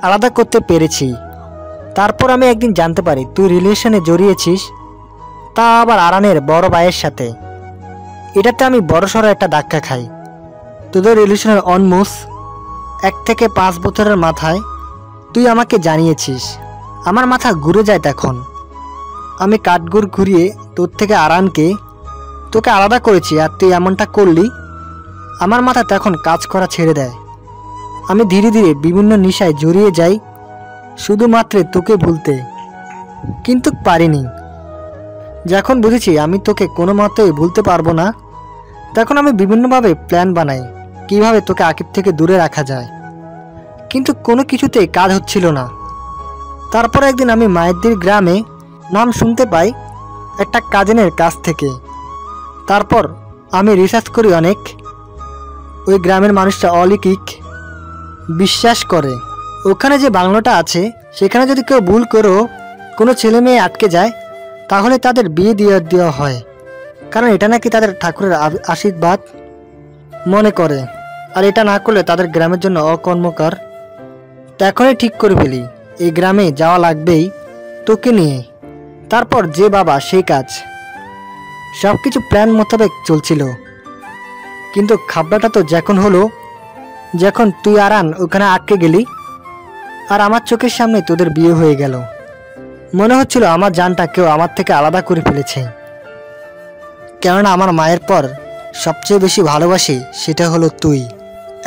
আলাদা করতে পেরেছি। তারপর আমি একদিন জানতে পারি তুই রিলেশনে জড়িয়েছিস, তা আবার আরহানের বড় ভাইয়ের সাথে। এটাতে আমি বড়সড় একটা ধাক্কা খাই। তোদের রিলেশনের অলমোস্ট 1 থেকে 5 বছরের মাথায় তুই আমাকে জানিয়েছিস। আমার মাথা ঘুরে যায় তখন। আমি কাঠগুড় ঘুরিয়ে তোর থেকে আরহানকে তোকে আলাদা করেছি, আর তুই এমনটা করলি। আমার মাথা তখন কাজ করা ছেড়ে দেয়। আমি ধীরে ধীরে বিভিন্ন নেশায় জড়িয়ে যাই শুধুমাত্র তোকে ভুলতে, কিন্তু পারিনি। যখন বুঝেছি আমি তোকে কোনো মতেই ভুলতে পারবো না, তখন আমি বিভিন্নভাবে প্ল্যান বানাই কিভাবে তোকে আকিব থেকে দূরে রাখা যায়। কিন্তু কোনো কিছুতেই কাজ হচ্ছিল না। তারপর একদিন আমি মায়েরদির গ্রামে নাম শুনতে পাই একটা কাজিনের কাছ থেকে। তারপর আমি রিসার্চ করি অনেক। ওই গ্রামের মানুষরা অলৌকিক বিশ্বাস করে। ওখানে যে বাংলোটা আছে সেখানে যদি কেউ ভুল করেও কোনো ছেলে মেয়ে আটকে যায় তাহলে তাদের বিয়ে দিয়ে দেওয়া হয়, কারণ এটা নাকি তাদের ঠাকুরের আশীর্বাদ মনে করে। আর এটা না করলে তাদের গ্রামের জন্য অকর্মকর। তখনই ঠিক করে ফেলি এই গ্রামে যাওয়া লাগবেই তোকে নিয়ে। তারপর যে বাবা সেই কাজ। সব কিছু প্ল্যান মোতাবেক চলছিল। কিন্তু খাবলাটা তো যখন হলো যখন তুই আরহান ওখানে আটকে গেলি, আর আমার চোখের সামনে তোদের বিয়ে হয়ে গেল। মনে হচ্ছিল আমার জানটা কেউ আমার থেকে আলাদা করে ফেলেছে। কেননা আমার মায়ের পর সবচেয়ে বেশি ভালোবাসি সেটা হলো তুই।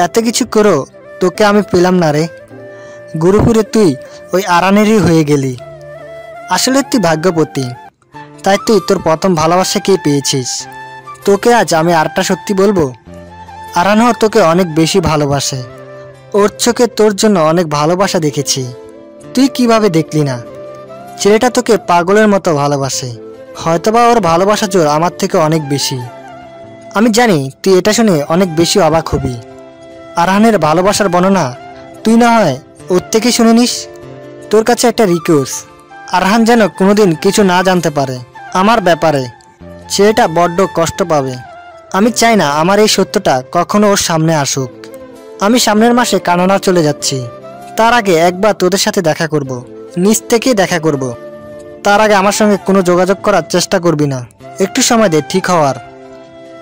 এত কিছু করেও তোকে আমি পেলাম না রে। গুরুপুরে তুই ওই আরহানেরই হয়ে গেলি। আসলে তুই ভাগ্যবতী, তাই তুই তোর প্রথম ভালোবাসাকেই পেয়েছিস। তোকে আজ আমি আরেকটা সত্যি বলবো। আরানহ তোকে অনেক বেশি ভালোবাসে। ওর চোখে তোর জন্য অনেক ভালোবাসা দেখেছি। তুই কিভাবে দেখলি না? ছেলেটা তোকে পাগলের মতো ভালোবাসে। হয়তোবা ওর ভালোবাসা জোর আমার থেকে অনেক বেশি। আমি জানি তুই এটা শুনে অনেক বেশি অবাক হবি। আরহানের ভালোবাসার বর্ণনা তুই না হয় ওর থেকে শুনে নিস। তোর কাছে একটা রিকোয়েস্ট, আরহান যেন কোনোদিন কিছু না জানতে পারে আমার ব্যাপারে। ছেলেটা বড্ড কষ্ট পাবে। আমি চাই না আমার এই সত্যটা কখনো ওর সামনে আসুক। আমি সামনের মাসে কানাডা চলে যাচ্ছি। তার আগে একবার তোদের সাথে দেখা করব, নিজ থেকেই দেখা করব। তার আগে আমার সঙ্গে কোনো যোগাযোগ করার চেষ্টা করবি না। একটু সময় দে ঠিক হওয়ার।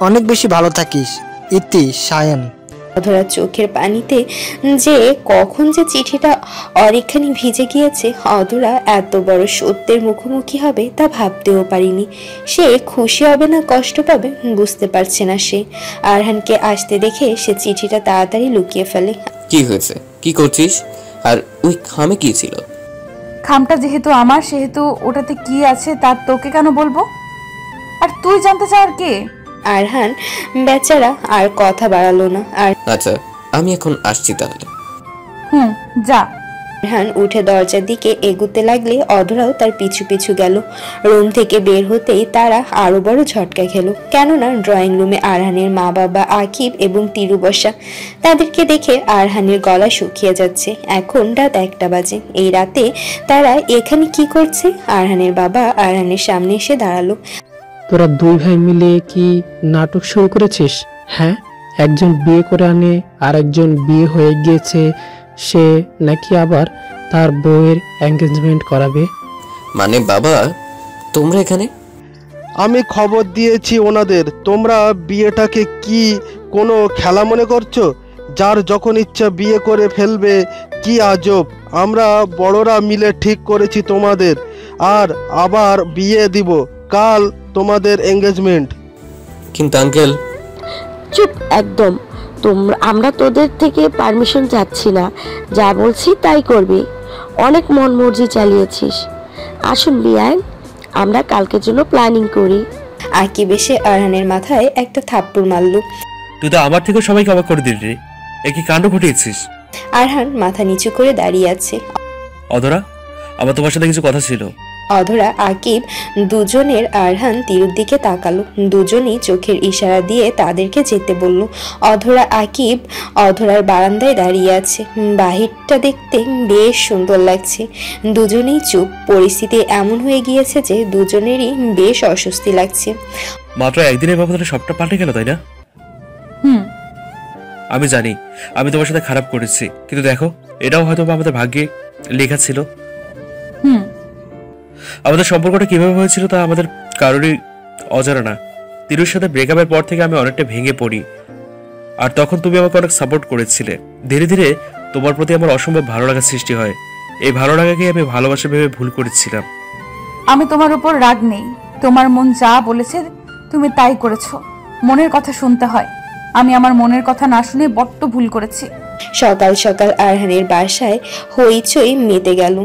অনেক বেশি ভালো থাকিস। ইতি, সায়ন। অধরা চোখের পানিতে যে কখন যে চিঠিটা অনেকখানি ভিজে গিয়েছে, অধরা এত বড় সত্যের মুখোমুখি হবে তা ভাবতেও পারিনি। সে খুশি হবে না কষ্ট পাবে বুঝতে পারছে না সে। আরহানকে আসতে দেখে সে চিঠিটা তাড়াতাড়ি লুকিয়ে ফেলে। কি হয়েছে? কি করছিস? আর ওই খামে কি ছিল? খামটা যেহেতু আমার, সেহেতু ওটাতে কি আছে তার তোকে কেন বলবো? আর তুই জানতে চাও আর কে? আরহান বেচারা আর কথা বাড়ালো না। আর আচ্ছা, আমি এখন আসছি তাহলে। যা। আরহান উঠে দরজার দিকে এগুতে লাগলে অধরাও তার পিছু পিছু গেল। রুম থেকে বের হতেই তারা আরো বড় ঝটকা খেলো, কেননা ড্রয়িং রুমে আরহানের মা বাবা আকিব এবং তিরু বসা। তাদেরকে দেখে আরহানের গলা শুকিয়ে যাচ্ছে। এখন রাত 1টা বাজে। এই রাতে তারা এখানে কি করছে? আরহানের বাবা আরহানের সামনে এসে দাঁড়ালো। তোরা দুই ভাই মিলে কি নাটক শুরু করেছিস? হ্যাঁ, একজন বিয়ে করে আনে আর একজন বিয়ে হয়ে গিয়েছে, সে নাকি আবার তার বউয়ের এঙ্গেজমেন্ট করাবে। মানে বাবা, তোমরা এখানে? আমি খবর দিয়েছি ওনাদের। তোমরা বিয়েটাকে কি কোনো খেলা মনে করছো? যার যখন ইচ্ছা বিয়ে করে ফেলবে। কি আজব! আমরা বড়রা মিলে ঠিক করেছি তোমাদের, আর আবার বিয়ে দিব। কাল তোমাদের এঙ্গেজমেন্ট। কিন্তু আঙ্কেল। চুপ একদম। আমরা তোদের থেকে পারমিশন চাচ্ছি না, যা বলছি তাই করবি। অনেক মন মর্জি চালিয়েছিস। আসুন বিয়ান, আমরা কালকের জন্য প্ল্যানিং করি। আকিব এসে আরহানের মাথায় একটা থাপ্পড় মারল। তুই তো আমার থেকে সবাইকে অবাক করে দিলি। একই কাণ্ড ঘটিয়েছিস। আরহান মাথা নিচু করে দাঁড়িয়ে আছে। অধরা, আমার তোমার সাথে কিছু কথা ছিল। অধরা আকিব দুজনের আরহান তিরুর দিকে তাকালো। দুজনেই চোখের ইশারা দিয়ে তাদেরকে যেতে বলল। অধরা আকিব অধরার বারান্দায় দাঁড়িয়ে আছে। বাহিরটা দেখতে বেশ সুন্দর লাগছে। দুজনেই চুপ। পরিস্থিতি এমন হয়ে গিয়েছে যে দুজনেরই বেশ অস্বস্তি লাগছে। মাত্র একদিনের ব্যবধানে সবটা পাল্টে গেল, তাই না? আমি জানি আমি তোমার সাথে খারাপ করেছি, কিন্তু দেখো, এটাও হয়তো আমাদের ভাগ্যে লেখা ছিল। আমাদের সম্পর্কটা কিভাবে হয়েছিল তা আমাদের কারোরই অজানা না। তিরুর সাথে ব্রেকআপের পর থেকে আমি অনেকটা ভেঙে পড়ি, আর তখন তুমি আমাকে অনেক সাপোর্ট করেছিলে। ধীরে ধীরে তোমার প্রতি আমার অসম্ভব ভালো লাগা সৃষ্টি হয়। এই ভালো লাগাকে আমি ভালোবাসা ভেবে ভুল করেছিলাম। আমি তোমার উপর রাগ নেই। তোমার মন যা বলেছে তুমি তাই করেছো। মনের কথা শুনতে হয়। আমি আমার মনের কথা না শুনে বড্ড ভুল করেছি। সকাল সকাল আরহানের বাসায় হইচই মেতে গেল।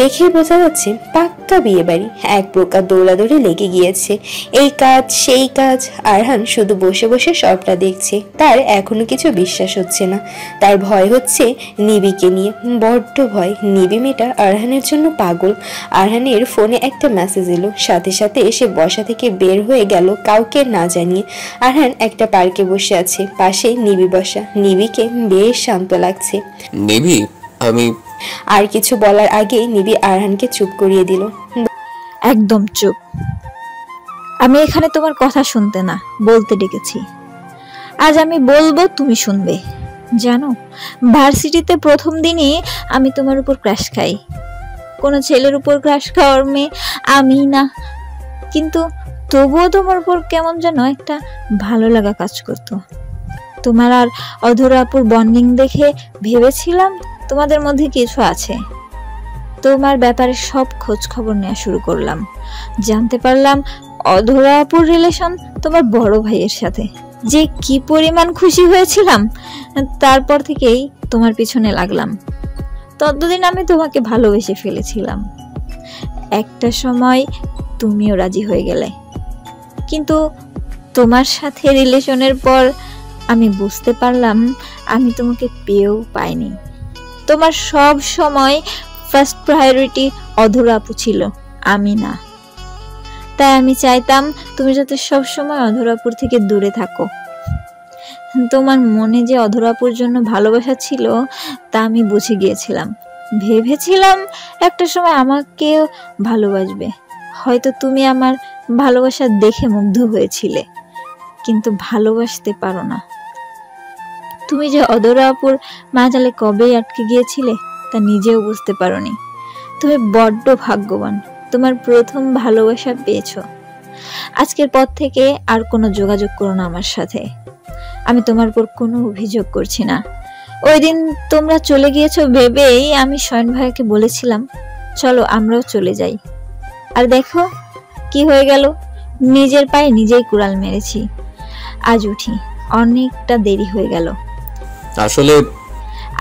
দেখে বোঝা যাচ্ছে পাক্কা বিয়ে বাড়ি। এক প্রকার দৌড়াদৌড়ি লেগে গিয়েছে। এই কাজ সেই কাজ। আরহান শুধু বসে বসে সবটা দেখছে। তার এখনো কিছু বিশ্বাস হচ্ছে না। তার ভয় হচ্ছে নিবিকে নিয়ে, বড্ড ভয়। নিবি মেয়েটা আরহানের জন্য পাগল। আরহানের ফোনে একটা মেসেজ এলো, সাথে সাথে সে বসা থেকে বের হয়ে গেল কাউকে না জানিয়ে। আরহান একটা পার্কে বসে আছে, পাশে নিবি বসা। নিবিকে বেশ শান্ত লাগছে। নিবি, আমি আর কিছু বলার আগে নিবি আরহানকে চুপ করিয়ে দিল। একদম চুপ। আমি এখানে তোমার কথা শুনতে না, বলতে ডেকেছি। আজ আমি বলবো, তুমি শুনবে। জানো, ভার্সিটিতে প্রথম দিনই আমি তোমার উপর ক্রাশ খাই। কোনো ছেলের উপর ক্রাশ খাওয়ার মেয়ে আমি না, কিন্তু তবুও তোমার উপর কেমন যেন একটা ভালো লাগা কাজ করতো। তোমার আর অধরা আপুর বন্ডিং দেখে ভেবেছিলাম তোমাদের মধ্যে কিছু আছে। তোমার ব্যাপারে সব খোঁজ খবর নেওয়া শুরু করলাম। জানতে পারলাম অধরা আপুর রিলেশন তোমার বড় ভাইয়ের সাথে। যে কি পরিমাণ খুশি হয়েছিলাম, তারপর থেকেই তোমার পিছনে লাগলাম। ততদিন আমি তোমাকে ভালোবেসে ফেলেছিলাম। একটা সময় তুমিও রাজি হয়ে গেলে, কিন্তু তোমার সাথে রিলেশনের পর আমি বুঝতে পারলাম আমি তোমাকে পেয়েও পাইনি। তোমার সব সময় ফার্স্ট প্রায়োরিটি অধরা আপু ছিল, আমি না। তাই আমি চাইতাম তুমি যাতে সব সময় অধরাপুর থেকে দূরে থাকো। তোমার মনে যে অধরাপুর জন্য ভালোবাসা ছিল তা আমি বুঝে গিয়েছিলাম। ভেবেছিলাম একটা সময় আমাকেও ভালোবাসবে। হয়তো তুমি আমার ভালোবাসা দেখে মুগ্ধ হয়েছিলে, কিন্তু ভালোবাসতে পারো না। তুমি যে অধরাপুর মাঝালে কবেই আটকে গিয়েছিলে তা নিজেও বুঝতে পারোনি। তুমি বড্ড ভাগ্যবান, তোমার প্রথম ভালোবাসা পেয়েছো। আজকের পর থেকে আর কোনো যোগাযোগ করো না আমার সাথে। আমি তোমার উপর কোনো অভিযোগ করছি না। ওই দিন তোমরা চলে গিয়েছো ভেবেই আমি শয়ন ভাইকে বলেছিলাম চলো আমরাও চলে যাই। আর দেখো কি হয়ে গেল, নিজের পায়ে নিজেই কুড়াল মেরেছি। আজ উঠি, অনেকটা দেরি হয়ে গেল। আসলে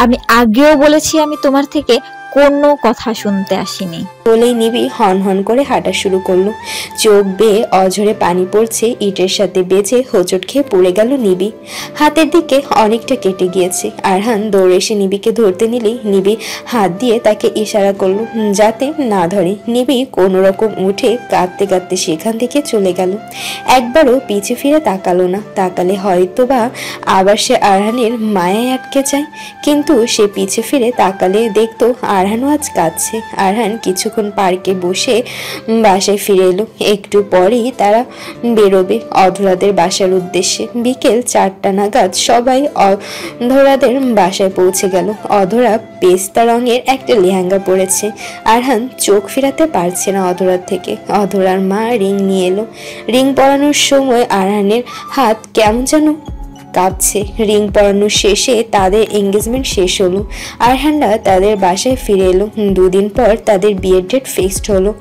আমি আগেও বলেছি আমি তোমার থেকে কোনো কথা শুনতে আসিনি। বলেই নিবি হন হন করে হাঁটা শুরু করলো। চোখ বেয়ে অঝরে পানি পড়ছে, ইটের সাথে বেজে হোঁচট খেয়ে পড়ে গেল নিবি। হাতের দিকে অনেকটা কেটে গিয়েছে। আরহান দৌড়ে এসে নিবিকে ধরতে নিলেই নিবি হাত দিয়ে তাকে ইশারা করলো যাতে না ধরে। নিবি কোনো রকম উঠে কাঁদতে কাঁদতে সেখান থেকে চলে গেল। একবারও পিছে ফিরে তাকালো না। তাকালে হয়তো বা আবার সে আরহানের মায়ায় আটকে যায়, কিন্তু সে পিছে ফিরে তাকালে দেখতো আরহানও আজ কাঁদছে। আরহান কিছুক্ষণ পার্কে বসে বাসায় ফিরে এলো। একটু পরেই তারা বেরোবে অধরাদের বাসার উদ্দেশ্যে। বিকেল 4টা নাগাদ সবাই অধরাদের বাসায় পৌঁছে গেল। অধরা পেস্তা রঙের একটা লেহেঙ্গা পরেছে। আরহান চোখ ফেরাতে পারছে না অধরার থেকে। অধরার মা রিং নিয়ে এলো। রিং পরানোর সময় আরহানের হাত কেমন যেন কাঁপছে। রিং পরানোর শেষে তাদের এঙ্গেজমেন্ট শেষ হলো। আরহানরা তাদের বাসায় ফিরে এলো। 2 দিন পর তাদের বিয়ের ডেট ফিক্সড হলো।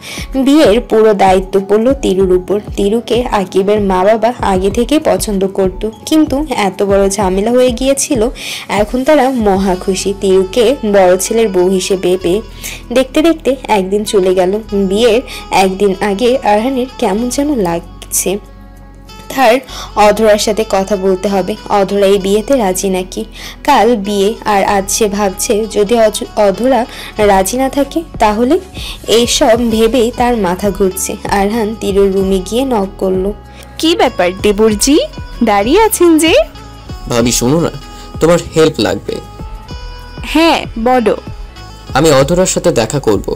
বিয়ের পুরো দায়িত্ব পড়লো তিরুর উপর। তিরুকে আকিবের মা বাবা আগে থেকে পছন্দ করত, কিন্তু এত বড় ঝামেলা হয়ে গিয়েছিল। এখন তারা মহা খুশি তিরুকে বড় ছেলের বউ হিসেবে পেয়ে। দেখতে দেখতে একদিন চলে গেল। বিয়ের একদিন আগে আরহানের কেমন যেন লাগছে। তার অধরার সাথে কথা বলতে হবে। অধরা এই বিয়েতে রাজি নাকি। কাল বিয়ে আর আজ সে ভাবছে যদি অধরা রাজি না থাকে তাহলে। এইসব ভেবেই তার মাথা ঘুরছে। আরহান তিরুর রুমে গিয়ে নক করলো। কি ব্যাপার দেবরজি, দাঁড়িয়ে আছেন যে? ভাবি শোনো না, তোমার হেল্প লাগবে। হ্যাঁ বলো। আমি অধরার সাথে দেখা করব,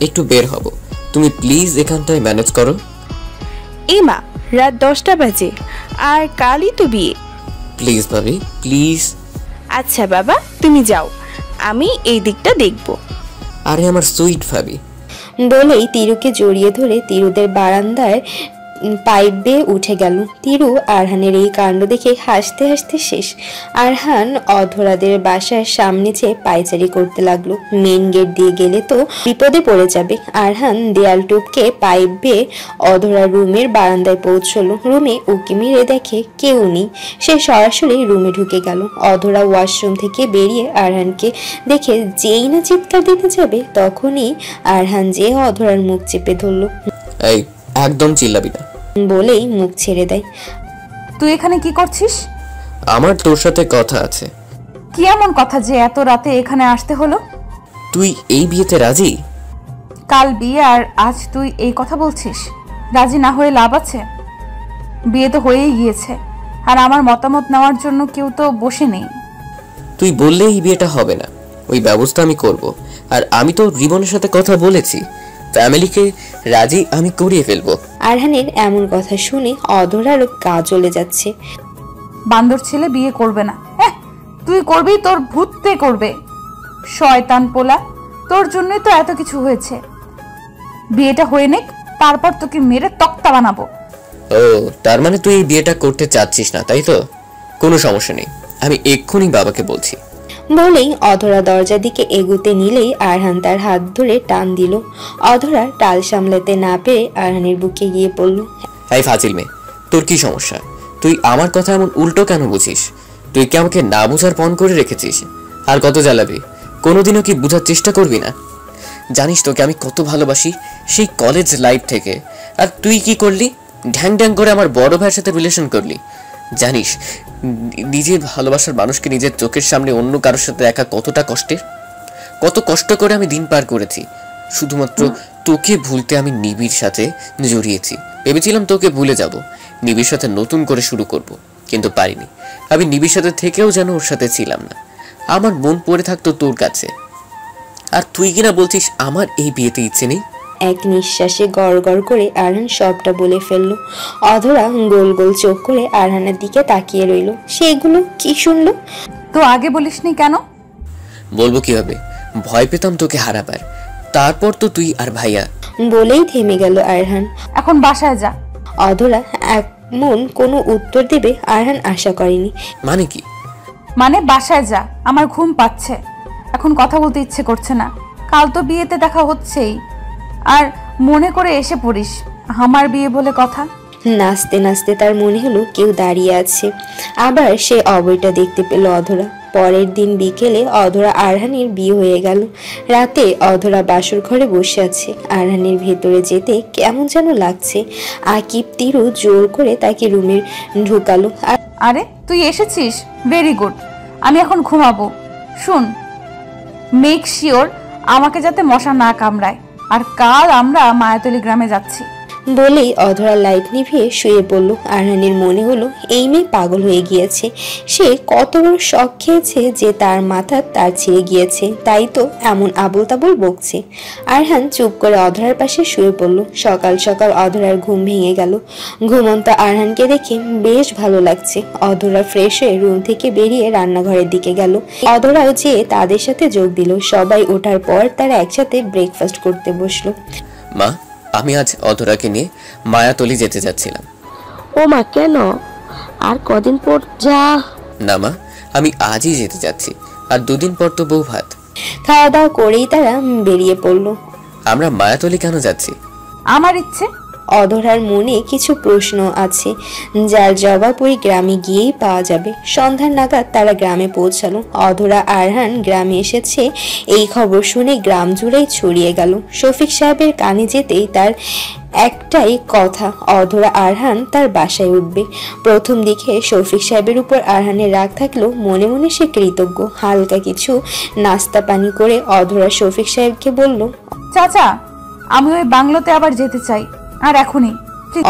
একটু বের হব। তুমি প্লিজ এখানটায় ম্যানেজ করো। এমা, রাত 10টা বাজে আর কালই তো বিয়ে। প্লিজ ভাবি প্লিজ। আচ্ছা বাবা তুমি যাও, আমি এই দিকটা দেখব। আরে আমার সুইট ভাবি। বলেই তিরুকে জড়িয়ে ধরে তিরুদের বারান্দায় পাইপ বেয়ে উঠে গেল। তিরু আরহানের এই কাণ্ড দেখে হাসতে হাসতে শেষ। আরহান অধরাদের বাসার সামনে যেয়ে পায়চারি করতে লাগলো। মেন গেট দিয়ে গেলে তো বিপদে পড়ে যাবে। আরহান দেয়াল টপকে পাইপ বেয়ে অধরা রুমের বারান্দায় পৌঁছলো। রুমে উকি মেরে দেখে কেউ নেই। সে সরাসরি রুমে ঢুকে গেল। অধরা ওয়াশরুম থেকে বেরিয়ে আরহানকে দেখে যেই না চিৎকার দিতে যাবে তখনই আরহান যে অধরার মুখ চেপে ধরলো। এই একদম চিল্লাবি না বলেই মুখ ছেড়ে দেয়। তুই এখানে কি করছিস? আমার তোর সাথে কথা আছে। কি এমন কথা যে এত রাতে এখানে আসতে হলো? তুই এই বিয়েতে রাজি? কাল বিয়ে আর আজ তুই এই কথা বলছিস? রাজি না হয়ে লাভ আছে? বিয়ে তো হয়েই গিয়েছে, আর আমার মতামত নেওয়ার জন্য কেউ তো বসে নেই। তুই বললে এই বিয়েটা হবে না, ওই ব্যবস্থা আমি করব। আর আমি তো রিবনের সাথে কথা বলেছি, ফ্যামিলিকে রাজি আমি করিয়ে ফেলবো। আরহানের এমন কথা শুনে অধরারও গা জ্বলে যাচ্ছে। বান্দর ছেলে বিয়ে করবে না। তুই করবি, তোর ভূতে করবে। শয়তান পোলা, তোর জন্যই তো এত কিছু হয়েছে। বিয়েটা হয়ে নেক, তারপর তোকে মেরে তক্তা বানাবো। ও তার মানে তুই এই বিয়েটা করতে চাচ্ছিস না, তাই তো? কোনো সমস্যা নেই, আমি এক্ষুনি বাবাকে বলছি। বলেই অধরা দরজার দিকে এগুতে নিলেই আরহান তার হাত ধরে টান দিল। অধরা টাল সামলাতে না পেরে আরহানের বুকে গিয়ে পড়ল। এই ফাজিল মেয়ে, তোর কি সমস্যা? তুই আমার কথা এমন উল্টো কেন বুঝিস? তুই কি আমাকে না বুঝার পণ করে রেখেছিস? আর কত জ্বালাবি? কোনোদিনও কি বুঝার চেষ্টা করবি না? জানিস তোকে আমি কত ভালোবাসি সেই কলেজ লাইফ থেকে। আর তুই কি করলি? ঢ্যাং ঢ্যাং করে আমার বড় ভাইয়ের সাথে রিলেশন করলি। জানিস নিজের ভালোবাসার মানুষকে নিজের চোখের সামনে অন্য কারোর সাথে দেখা কতটা কষ্টের? কত কষ্ট করে আমি দিন পার করেছি শুধুমাত্র তোকে ভুলতে। আমি নিবিড় সাথে জড়িয়েছি, ভেবেছিলাম তোকে ভুলে যাব, নিবিড় সাথে নতুন করে শুরু করব, কিন্তু পারিনি। আমি নিবিড় সাথে থেকেও যেন ওর সাথে ছিলাম না। আমার মন পড়ে থাকতো তোর কাছে, আর তুই কিনা বলছিস আমার এই বিয়েতে ইচ্ছে নেই। এক নিঃশ্বাসে গড় গড় করে আরহান সবটা বলে ফেললো। অধরা গোল গোল চোখ করে আরহানের দিকে তাকিয়ে রইল। সেগুলো কি শুনলো? তো আগে বলিসনি কেন? বলবো কিভাবে, ভয় পেতাম তোকে হারাবার। তারপর তো তুই আর ভাইয়া। বলেই থেমে গেল আরহান। এখন বাসায় যা। অধরা এমন কোনো উত্তর দেবে আরহান আশা করেনি। মানে কি? মানে বাসায় যা, আমার ঘুম পাচ্ছে, এখন কথা বলতে ইচ্ছে করছে না। কাল তো বিয়েতে দেখা হচ্ছেই, আর মনে করে এসে পড়িস আমার বিয়ে বলে কথা। নাচতে নাচতে তার মনে হলো কেউ দাঁড়িয়ে আছে। আবার সে অবৈটা দেখতে পেল অধরা। পরের দিন বিকেলে অধরা আরহানের বিয়ে হয়ে গেল। রাতে অধরা বাসর ঘরে বসে আছে। আরহানের ভেতরে যেতে কেমন যেন লাগছে। আকিব তিরু জোর করে তাকে রুমে ঢুকালো। আরে তুই এসেছিস, ভেরি গুড। আমি এখন ঘুমাবো। শুন, মেক শিওর আমাকে যাতে মশা না কামড়ায়, আর কাল আমরা মায়াতলি গ্রামে যাচ্ছি। বলেই অধরা লাইট নিভিয়ে শুয়ে পড়ল। আরহানের মনে হলো এই মেয়ে পাগল হয়ে গিয়েছে। সে কত বড় শখ খেয়েছে যে তার মাথা তার ছিঁড়ে গিয়েছে, তাই তো এমন আবল তাবল বকছে। আরহান চুপ করে অধরার পাশে শুয়ে পড়ল। সকাল সকাল অধরার ঘুম ভেঙে গেল। ঘুমন্ত আরহানকে দেখে বেশ ভালো লাগছে। অধরা ফ্রেশ হয়ে রুম থেকে বেরিয়ে রান্নাঘরের দিকে গেল। অধরাও যেয়ে তাদের সাথে যোগ দিল। সবাই ওঠার পর তারা একসাথে ব্রেকফাস্ট করতে বসলো। মা, আমি আজ অধরাকে নিয়ে মায়াতলি যেতে যাচ্ছিলাম। ও মা, কেন? আর কদিন পর যা। না মা, আমি আজই যেতে যাচ্ছি, আর দুদিন পর তো বউ ভাত। খাওয়া দাওয়া করেই তারা বেরিয়ে পড়লো। আমরা মায়াতলি কেন যাচ্ছি? আমার ইচ্ছে। অধরার মনে কিছু প্রশ্ন আছে, যার জবাব ওই গ্রামে গিয়েই পাওয়া যাবে। সন্ধ্যার নাগাদ তারা গ্রামে পৌঁছালো। অধরা আরহান গ্রামে এসেছে এই খবর শুনে গ্রাম জুড়েই ছড়িয়ে গেল। শফিক সাহেবের কানে যেতেই তার একটাই কথা, অধরা আরহান তার বাসায় উঠবে। প্রথম দিকে শফিক সাহেবের উপর আরহানের রাগ থাকলেও মনে মনে সে কৃতজ্ঞ। হালকা কিছু নাস্তা পানি করে অধরা শফিক সাহেবকে বলল, চাচা, আমি ওই বাংলোতে আবার যেতে চাই, আর এখনই।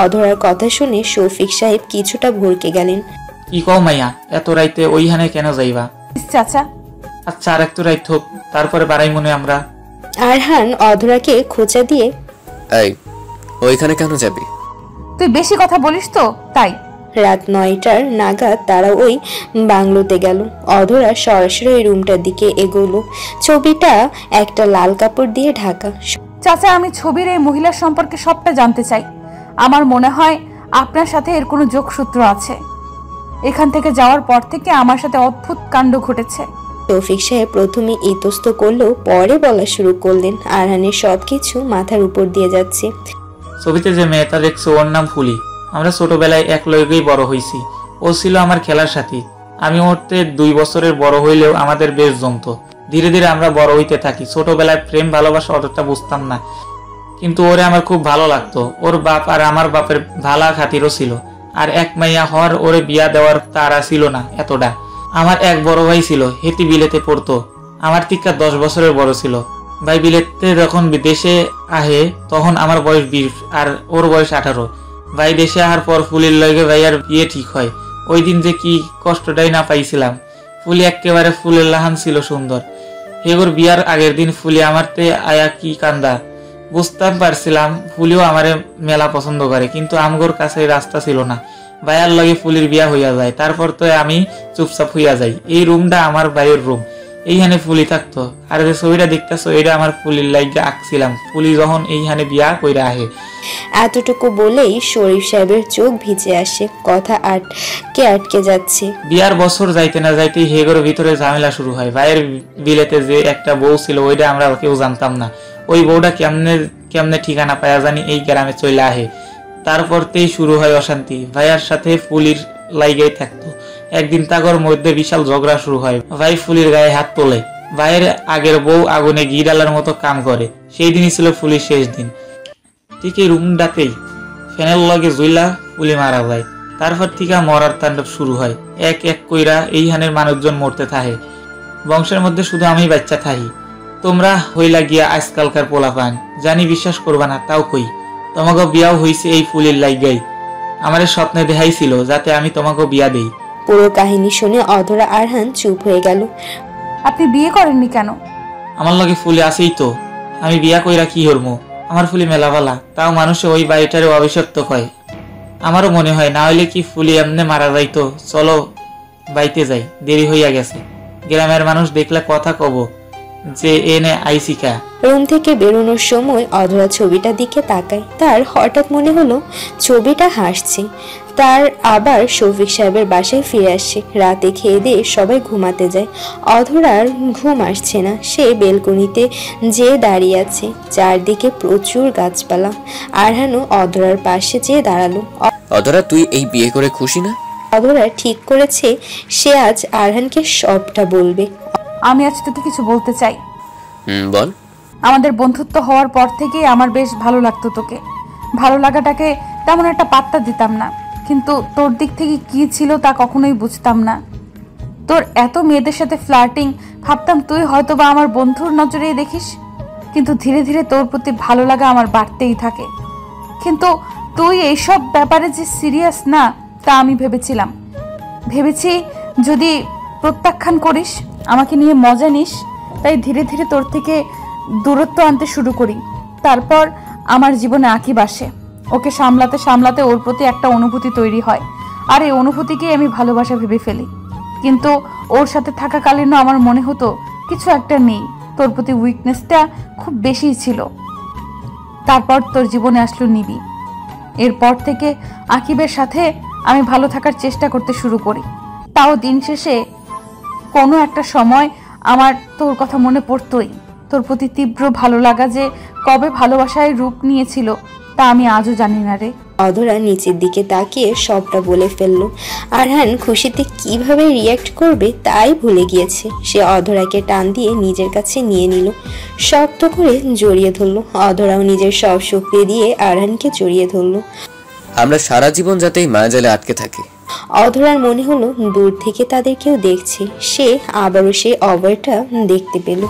অধরার কথা শুনে শফিক সাহেব কিছুটা ভরকে গেলেন। কি কও মাইয়া, এত রাইতে ওইখানে কেন যাইবা? চাচা, আচ্ছা আর একটু রাইত হোক, তারপরে বাড়াই মনে আমরা। আরহান অধরাকে খোঁচা দিয়ে, এই ওইখানে কেন যাবি? তুই বেশি কথা বলিস তো, তাই। রাত 9টার নাগাদ তারা ওই বাংলোতে গেল। অধরা সরাসরি ওই রুমটার দিকে এগোলো। ছবিটা একটা লাল কাপড় দিয়ে ঢাকা। চাচা, আমি ছবির এই মহিলার সম্পর্কে সবটা জানতে চাই। আমার মনে হয় আপনার সাথে এর কোনো যোগসূত্র আছে। এখান থেকে যাওয়ার পর থেকে আমার সাথে অদ্ভুত কাণ্ড ঘটেছে। শফিক সাহেব প্রথমে ইতস্ত করলেও পরে বলা শুরু করলেন। আরহানের সবকিছু মাথার উপর দিয়ে যাচ্ছে। ছবিতে যে মেয়েটা দেখছো ওর নাম ফুলি। আমরা ছোটবেলায় এক লয়েই বড় হয়েছি। ও ছিল আমার খেলার সাথী। আমি ওরতে 2 বছরের বড় হইলেও আমাদের বেশ জমতো। ধীরে ধীরে আমরা বড় হইতে থাকি। ছোটবেলায় প্রেম ভালোবাসা অতটা বুঝতাম না, কিন্তু ওরে আমার খুব ভালো লাগতো। ওর বাপ আর আমার বাপের ভালা খাতিরও ছিল, আর এক মাইয়া হওয়ার ওরে বিয়া দেওয়ার তারা ছিল না এতটা। আমার এক বড় ভাই ছিল, হেতি বিলেতে পড়তো। আমার টিকা 10 বছরের বড় ছিল। ভাই বিলেতে যখন বিদেশে আহে তখন আমার বয়স 20 আর ওর বয়স 18। ভাই দেশে আসার পর ফুলির লগে ভাইয়ার বিয়ে ঠিক হয়। ওই দিন যে কি কষ্টটাই না পাইছিলাম। ফুলি একেবারে ফুলের লাহান ছিল, সুন্দর। হেগোর বিয়ার আগের দিন ফুলি আমারতে আয়া কি কান্দা। বুঝতাম পারছিলাম ফুলিও আমারে মেলা পছন্দ করে, কিন্তু আমগোর কাছে রাস্তা ছিল না। ভাইয়ার লগে ফুলির বিয়া হইয়া যায়। তারপর তো আমি চুপচাপ হইয়া যাই। এই রুমটা আমার ভাইয়ের রুম, এইখানে ফুলি থাকতো। আর যে ছবিটা দেখতেছো এটা আমার ফুলির লাইগে আঁকছিলাম। ফুলি যখন এইখানে বিয়া কইরা আহে। এতটুকু বলেই শরীফ সাহেবের চোখ ভিজে আসে। কথা আটকে আটকে যাচ্ছে। বিয়ার বছর যাইতে না যাইতেই হেগোর ভিতরে ঝামেলা শুরু হয়। ভাইয়ের বিলেতে যে একটা বউ ছিল ওইটা আমরা কেউ জানতাম না। ওই বউটা কেমনে কেমনে ঠিকানা পায়া জানি এই গ্রামে চলে আহে। তারপরতেই শুরু হয় অশান্তি। ভাইয়ার সাথে ফুলির লাইগাই থাকতো। একদিন তাগর মধ্যে বিশাল ঝগড়া শুরু হয়। ভাই ফুলির গায়ে হাত তোলে। ভাইয়ের আগের বউ আগুনে ঘি ডালার মতো কাম করে। সেই দিনই ছিল ফুলির শেষ দিন। ঠিক এই রুমটাতেই ফ্যানের লগে জুইলা ফুলি মারা যায়। তারপর থেকে মরার তাণ্ডব শুরু হয়। এক এক কইরা এইখানের মানুষজন মরতে থাকে। বংশের মধ্যে শুধু আমি বাচ্চা থাকি। তোমরা হইলা গিয়া আজকালকার পোলাপান, জানি বিশ্বাস করবা না, তাও কই তোমাকে বিয়াও হইছে এই ফুলের লাইগাই। আমারে স্বপ্নে দেখাইছিল যাতে আমি তোমাকে বিয়া দেই। পুরো কাহিনী শুনে অধরা আরহান চুপ হয়ে গেল। আপনি বিয়ে করেননি কেন? আমার লগে ফুলে আছেই তো, আমি বিয়া কইরা কি হরমু? আমার ফুলি মেলাবালা, তাও মানুষে ওই বাড়িটারে অভিশপ্ত কয়। আমারও মনে হয় না হইলে কি ফুলি এমনি মারা যাইতো। চলো বাইতে যাই, দেরি হইয়া গেছে। গ্রামের মানুষ দেখলে কথা কব যে এনে আইসিকা। রুম থেকে বেরোনোর সময় অধরা ছবিটার দিকে তাকায়। তার হঠাৎ মনে হলো ছবিটা হাসছে। তার আবার শফিক সাহেবের বাসায় ফিরে আসছে। রাতে খেয়ে দিয়ে সবাই ঘুমাতে যায়। অধরার ঘুম আসছে না। সে বেলকনিতে যেয়ে দাঁড়িয়ে আছে। চারদিকে প্রচুর গাছপালা। আরহানও অধরার পাশে যেয়ে দাঁড়ালো। অধরা, তুই এই বিয়ে করে খুশি না? অধরা ঠিক করেছে সে আজ আরহানকে সবটা বলবে। আমি আজ তোকে কিছু বলতে চাই। বল। আমাদের বন্ধুত্ব হওয়ার পর থেকেই আমার বেশ ভালো লাগতো তোকে। ভালো লাগাটাকে তেমন একটা পাত্তা দিতাম না, কিন্তু তোর দিক থেকে কি ছিল তা কখনোই বুঝতাম না। তোর এত মেয়েদের সাথে ফ্লার্টিং, ভাবতাম তুই হয়তো বা আমার বন্ধুর নজরেই দেখিস, কিন্তু ধীরে ধীরে তোর প্রতি ভালো লাগা আমার বাড়তেই থাকে। কিন্তু তুই এইসব ব্যাপারে যে সিরিয়াস না তা আমি ভেবেছি যদি প্রত্যাখ্যান করিস, আমাকে নিয়ে মজা নিস, তাই ধীরে ধীরে তোর থেকে দূরত্ব আনতে শুরু করি। তারপর আমার জীবনে আকিব আসে। ওকে সামলাতে সামলাতে ওর প্রতি একটা অনুভূতি তৈরি হয়, আর এই অনুভূতিকে আমি ভালোবাসা ভেবে ফেলি। কিন্তু ওর সাথে থাকাকালীনও আমার মনে হতো কিছু একটা নেই, তোর প্রতি উইকনেসটা খুব বেশিই ছিল। তারপর তোর জীবনে আসলো নিবি। এরপর থেকে আকিবের সাথে আমি ভালো থাকার চেষ্টা করতে শুরু করি। তাও দিন শেষে কোনো একটা সময় আমার তোর কথা মনে পড়তোই। তোর প্রতি তীব্র ভালো লাগা যে কবে ভালোবাসায় রূপ নিয়েছিল তা আমি আজও জানি না রে। অধরা নিচের দিকে তাকিয়ে সবটা বলে ফেললো। আরহান খুশিতে কিভাবে রিয়াক্ট করবে তাই ভুলে গিয়েছে। সে অধরাকে টান দিয়ে নিজের কাছে নিয়ে নিল, শক্ত করে জড়িয়ে ধরলো। অধরাও নিজের সব শক্তি দিয়ে আরহানকে জড়িয়ে ধরলো। আমরা সারা জীবন যাতে এই মায়াজালে আটকে থাকি। অধরার মনে হলো দূর থেকে তাদের কেউ দেখছে। সে আবারও সেই অভয়টা দেখতে পেল।